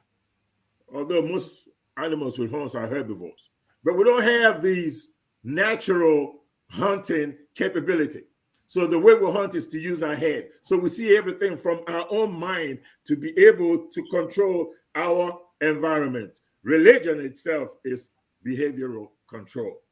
Speaker 2: Although most animals with horns are herbivores. But we don't have these natural hunting capability. So the way we hunt is to use our head. So we see everything from our own mind to be able to control our environment. Religion itself is behavioral control.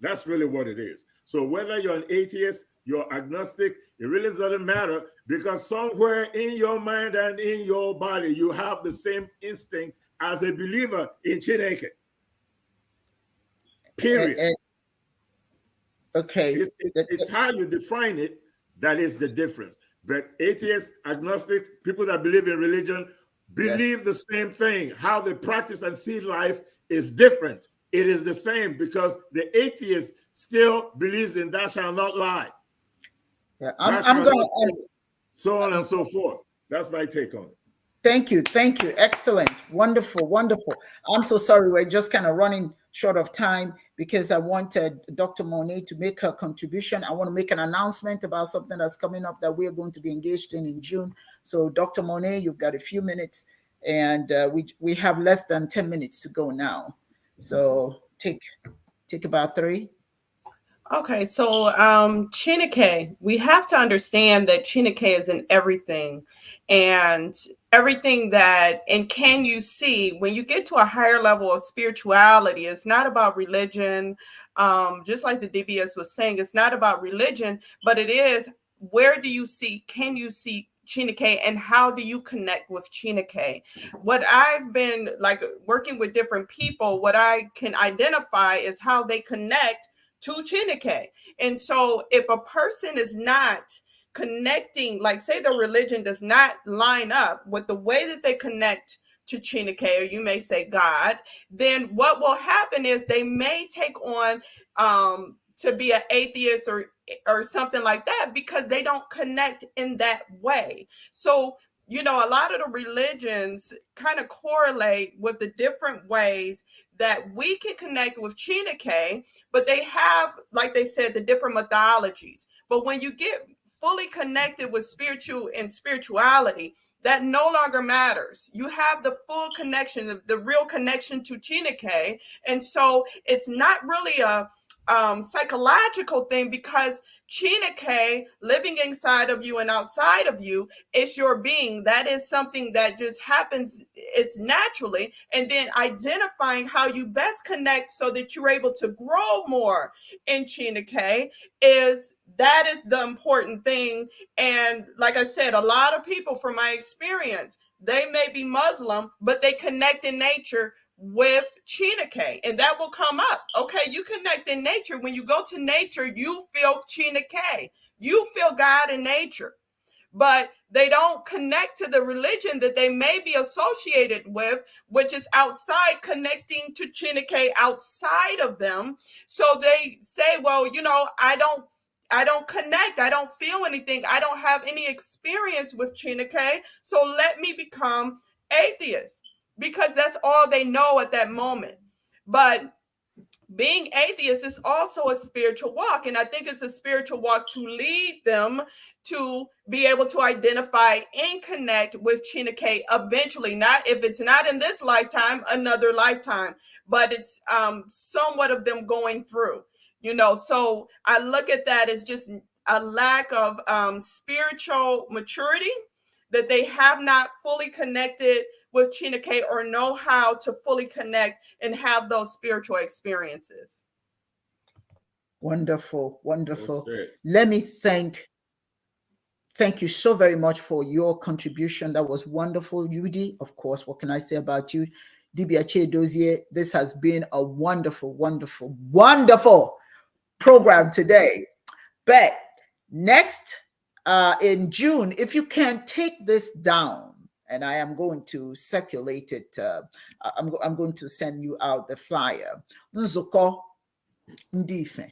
Speaker 2: That's really what it is. So whether you're an atheist, you're agnostic, it really doesn't matter, because somewhere in your mind and in your body, you have the same instinct as a believer in Chineke. Period.
Speaker 1: Okay.
Speaker 2: It's how you define it that is the difference. But atheists, agnostics, people that believe in religion, believe the same thing. How they practice and see life is different. It is the same, because the atheist still believes in thou shalt not lie.
Speaker 1: Yeah, I'm going to,
Speaker 2: so on and so forth. That's my take on it.
Speaker 1: Thank you. Thank you. Excellent. Wonderful. Wonderful. I'm so sorry. We're just kind of running short of time because I wanted Dr. Monet to make her contribution. I want to make an announcement about something that's coming up that we're going to be engaged in June. So Dr. Monet, you've got a few minutes, and we have less than 10 minutes to go now. So take about 3.
Speaker 4: Okay, so Chineke, we have to understand that Chineke is in everything, and everything that, and can you see, when you get to a higher level of spirituality, it's not about religion, just like the Dibias was saying, it's not about religion, but it is, where do you see, can you see Chineke, and how do you connect with Chineke? What I've been like working with different people, what I can identify is how they connect to Chineke. And so if a person is not connecting, like say the religion does not line up with the way that they connect to Chineke, or you may say God, then what will happen is they may take on to be an atheist or something like that, because they don't connect in that way. So you know, a lot of the religions kind of correlate with the different ways that we can connect with Chineke, but they have, like they said, the different mythologies. But when you get fully connected with spirituality, that no longer matters. You have the full connection, the real connection to Chineke. And so it's not really a psychological thing, because Chineke living inside of you and outside of you is your being. That is something that just happens, it's naturally. And then identifying how you best connect so that you're able to grow more in Chineke is the important thing. And like I said, a lot of people, from my experience, they may be Muslim, but they connect in nature with Chineke, and that will come up. Okay, you connect in nature. When you go to nature, you feel Chineke, you feel God in nature, but they don't connect to the religion that they may be associated with, which is outside, connecting to Chineke outside of them. So they say, well, you know, I don't connect. I don't feel anything. I don't have any experience with Chineke. So let me become atheist, because that's all they know at that moment. But being atheist is also a spiritual walk. And I think it's a spiritual walk to lead them to be able to identify and connect with Chineke eventually. Not if it's not in this lifetime, another lifetime, but it's somewhat of them going through, So I look at that as just a lack of spiritual maturity, that they have not fully connected with Chineke or know how to fully connect and have those spiritual experiences.
Speaker 1: Wonderful, wonderful. Let me thank you so very much for your contribution. That was wonderful, Yudi. Of course, what can I say about you? Dibias Dozier, this has been a wonderful, wonderful, wonderful program today. But next, in June, if you can take this down, and I am going to circulate it, I'm going to send you out the flyer. Nzuko Ndife.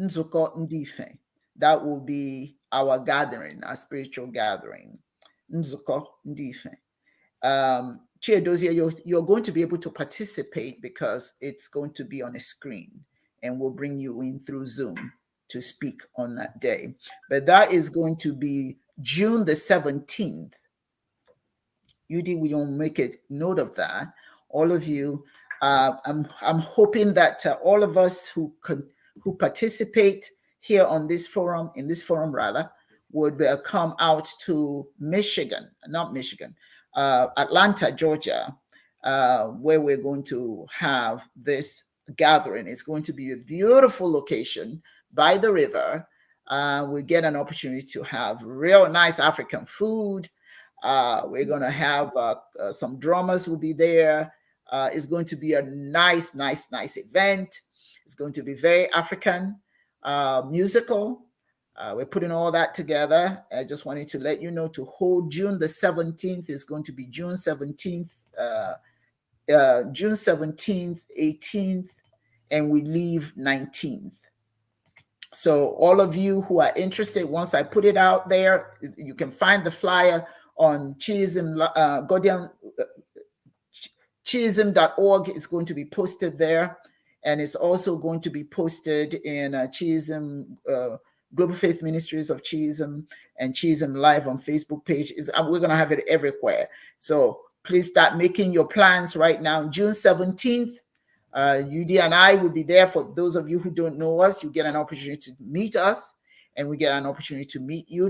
Speaker 1: Nzuko Ndife. That will be our gathering, our spiritual gathering. Nzuko Ndife. Chiedozie, you're going to be able to participate because it's going to be on a screen, and we'll bring you in through Zoom to speak on that day. But that is going to be June the 17th. Yudi, we don't make a note of that. All of you, I'm hoping that all of us who participate here on this forum, would come out to Atlanta, Georgia, where we're going to have this gathering. It's going to be a beautiful location by the river. We get an opportunity to have real nice African food. We're going to have some drummers will be there. It's going to be a nice event. It's going to be very African, musical. We're putting all that together. I just wanted to let you know to hold June the 17th. Is going to be June 17th, June 17th, 18th, and we leave 19th. So all of you who are interested, once I put it out there, you can find the flyer on Chiism.org. It's going to be posted there. And it's also going to be posted in Chiism, Global Faith Ministries of Chiism, and Chiism Live on Facebook page. We're going to have it everywhere. So please start making your plans right now. June 17th, UD and I will be there. For those of you who don't know us, you get an opportunity to meet us, and we get an opportunity to meet you,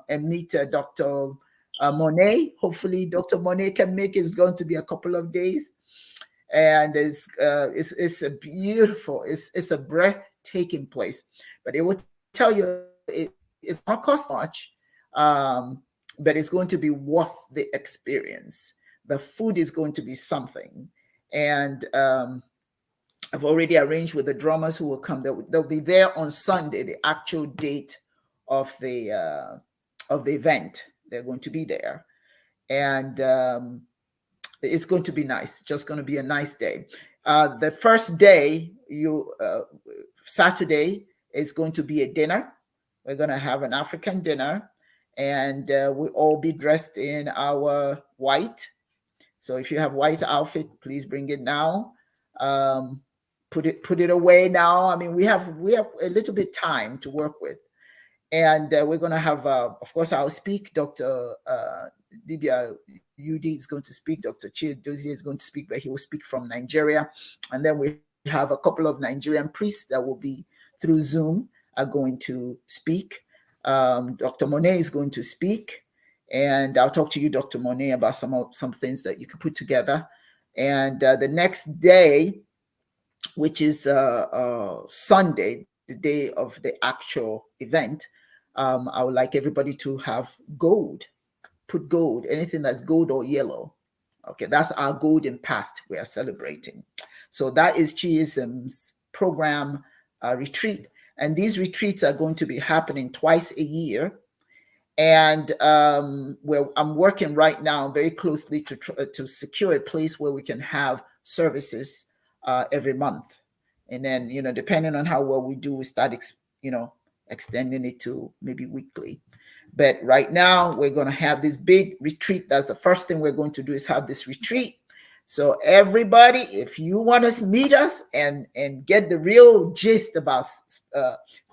Speaker 1: and meet Dr. Monet. Hopefully, Dr. Monet can make it. It's going to be a couple of days, and it's a beautiful, it's a breathtaking place. But it will tell you it's not cost much, but it's going to be worth the experience. The food is going to be something. And I've already arranged with the drummers who will come. They'll be there on Sunday, the actual date of the event. They're going to be there, and it's going to be nice. Just going to be a nice day. The first day, Saturday, is going to be a dinner. We're going to have an African dinner, and we'll all be dressed in our white. So if you have white outfit, please bring it now. Put it away now. I mean, we have a little bit time to work with, and we're going to have, of course, I'll speak. Dr. Dibias UD is going to speak. Dr. Dozier is going to speak, but he will speak from Nigeria. And then we have a couple of Nigerian priests that will be through Zoom are going to speak. Dr. Monet is going to speak. And I'll talk to you, Dr. Monet, about some things that you can put together. And the next day, which is Sunday, the day of the actual event, I would like everybody to have gold. Put gold, anything that's gold or yellow. Okay, that's our golden past we are celebrating. So that is Chiism's program retreat. And these retreats are going to be happening twice a year. And I'm working right now very closely to secure a place where we can have services every month. And then, depending on how well we do, we start, extending it to maybe weekly. But right now, we're going to have this big retreat. That's the first thing we're going to do, is have this retreat. So everybody, if you want to meet us and get the real gist about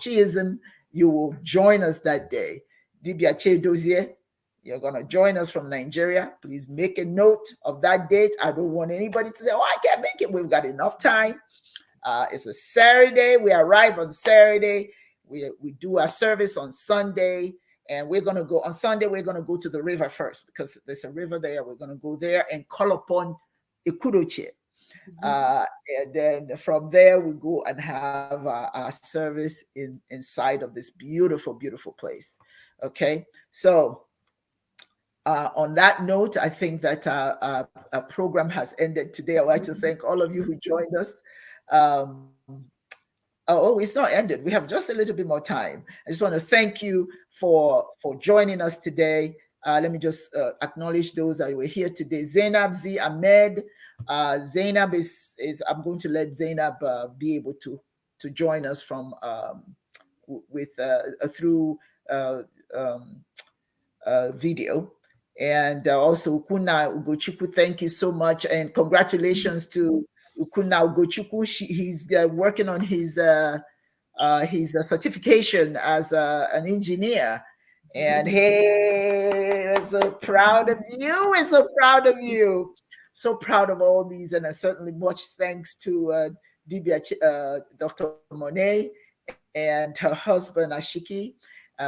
Speaker 1: Chiism, you will join us that day. Dibias Dozier, you're going to join us from Nigeria. Please make a note of that date. I don't want anybody to say, oh, I can't make it. We've got enough time. It's a Saturday. We arrive on Saturday. We do our service on Sunday. And we're going to go on Sunday. We're going to go to the river first, because there's a river there. We're going to go there and call upon Ikudoche. And then from there, we go and have our service inside of this beautiful, beautiful place. Okay. So on that note, I think that our program has ended today. I'd like to thank all of you who joined us. Oh, it's not ended. We have just a little bit more time. I just want to thank you for joining us today. Let me just acknowledge those that were here today. Zainab Z. Ahmed. Zainab is I'm going to let Zainab be able to join us from through video. And also Ukuna Ugochukwu, thank you so much, and congratulations to Ukuna Ugochukwu. He's working on his certification as an engineer. And hey, we're so proud of you. We're so proud of you. So proud of all these. And certainly much thanks to Dibias, Dr. Monet and her husband, Ashiki.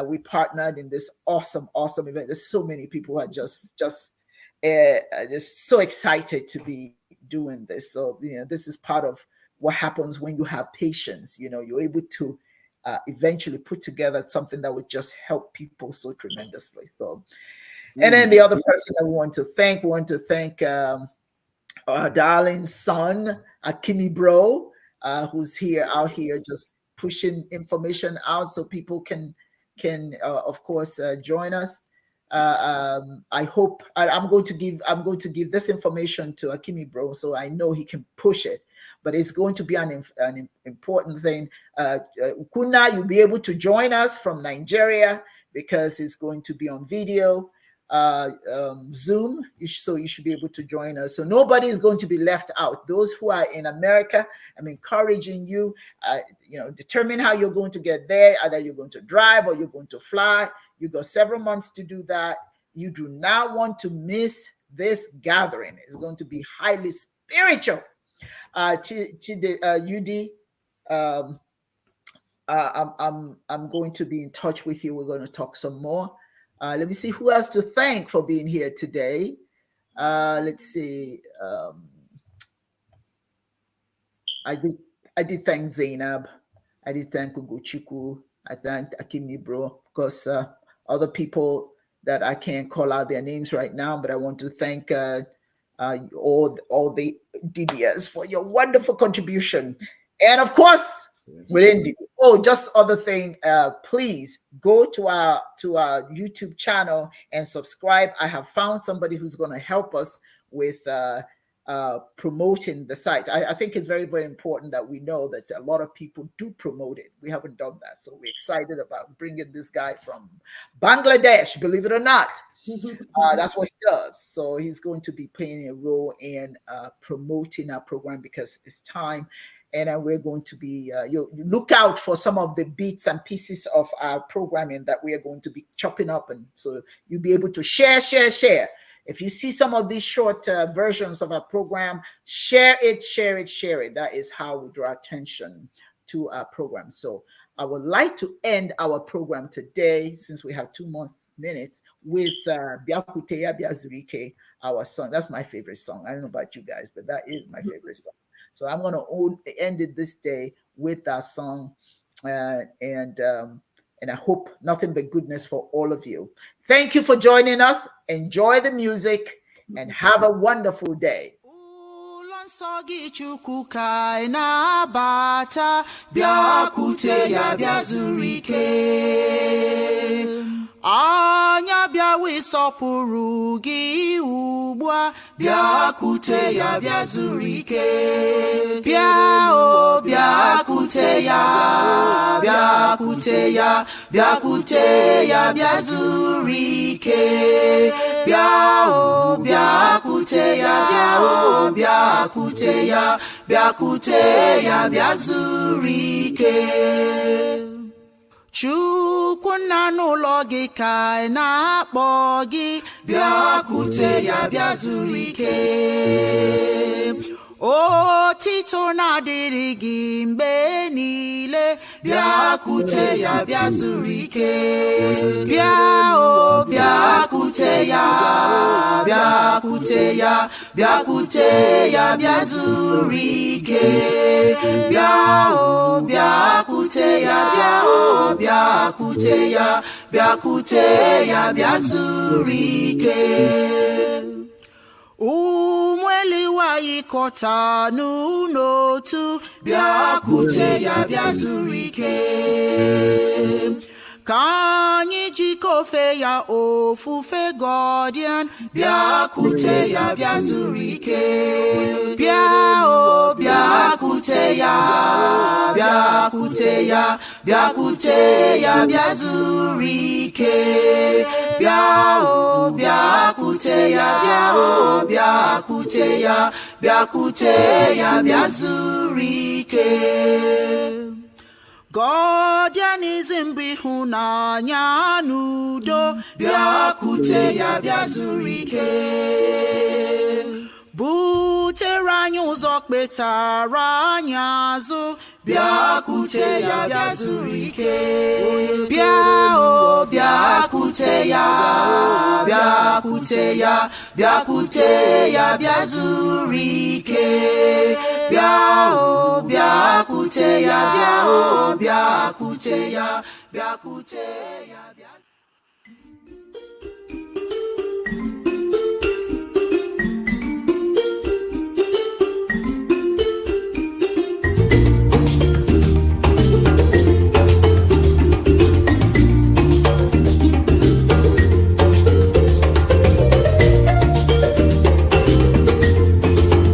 Speaker 1: We partnered in this awesome event. There's so many people who are just so excited to be doing this. So, this is part of what happens when you have patience. You're able to eventually put together something that would just help people so tremendously. So, and then the other person that we want to thank our darling son, Akimi Bro, who's out here just pushing information out so people can of course join us. I hope I'm going to give this information to Akimi Bro, so I know he can push it. But it's going to be an important thing. Ukuna, you'll be able to join us from Nigeria because it's going to be on video, Zoom. So you should be able to join us. So nobody is going to be left out. Those who are in America, I'm encouraging you. Determine how you're going to get there. Either you're going to drive or you're going to fly. You got several months to do that. You do not want to miss this gathering. It's going to be highly spiritual. Yudi, I'm going to be in touch with you. We're going to talk some more. Let me see who else to thank for being here today. Let's see. I did thank Zainab. I did thank Ugochukwu. I thanked Akimi Bro. Of course, other people that I can't call out their names right now, but I want to thank all the Dibias for your wonderful contribution. And of course, within Ndidi. Oh, just other thing, please go to our YouTube channel and subscribe. I have found somebody who's going to help us with promoting the site. I think it's very, very important that we know that a lot of people do promote it. We haven't done that. So we're excited about bringing this guy from Bangladesh, believe it or not. That's what he does. So he's going to be playing a role in promoting our program because it's time. And we're going to be, you look out for some of the bits and pieces of our programming that we are going to be chopping up. And so you'll be able to share. If you see some of these short versions of our program, share it. That is how we draw attention to our program. So I would like to end our program today, since we have 2 more minutes, with Biakuteya Biazurike, our song. That's my favorite song. I don't know about you guys, but that is my favorite song. So I'm going to end it this day with that song. And I hope nothing but goodness for all of you. Thank you for joining us. Enjoy the music and have a wonderful day.
Speaker 5: Nsọ gị Chukwu ka anyị na-abata, bịakwute ya bịa zuru ike. Anya bịa wisọpụrụ gị ugbu a, bịakwute ya bịa zuru ike. Bịa o bịakwute ya, bịakwute ya, bịakwute ya bịa zuru ike. Bịa o bịakwute ya, bịa o bịakwute ya, bịakwute ya bịa zuru ike. Chukwu nna n'ụlọ gị ka na-akpọ gị, bịakwute ya bịa zuru ike. Otito na-adịrị gị mgbe niile, bịakwute ya bịa zuru ike. Bịa o bịakwute ya, bịakwute ya, bịakwute ya bịa zuru ike. Bịa o bịakwute ya, bịa o bịakwute ya, bịakwute ya bịa zuru ike. Ụmụ Eliwayi kọta n'otu, bịakwute ya bịa zuru ike. Ka anyị jikọọ ofe ya ofufe Gọdian, bịakwute ya bịa zuru ike. Bịa o bịakwute ya, bịakwute ya, bịakwute ya bịa zuru ike. Bịa o bịakwute ya, bịa o bịakwute ya, bịakwute ya bịa zuru ike. Gọdianism bụ ịhụnanya n'udo, bịakwute ya bịa zuru ike. Butere anyị ụzọ kpetara anyị azụ, bịakwute ya bịa zuru ike. Bịa o bịakwute ya, bịakwute ya, bịakwute ya bịa zuru ike. Bịa o bịakwute ya, bịa o bịakwute ya, bịakwute ya bịa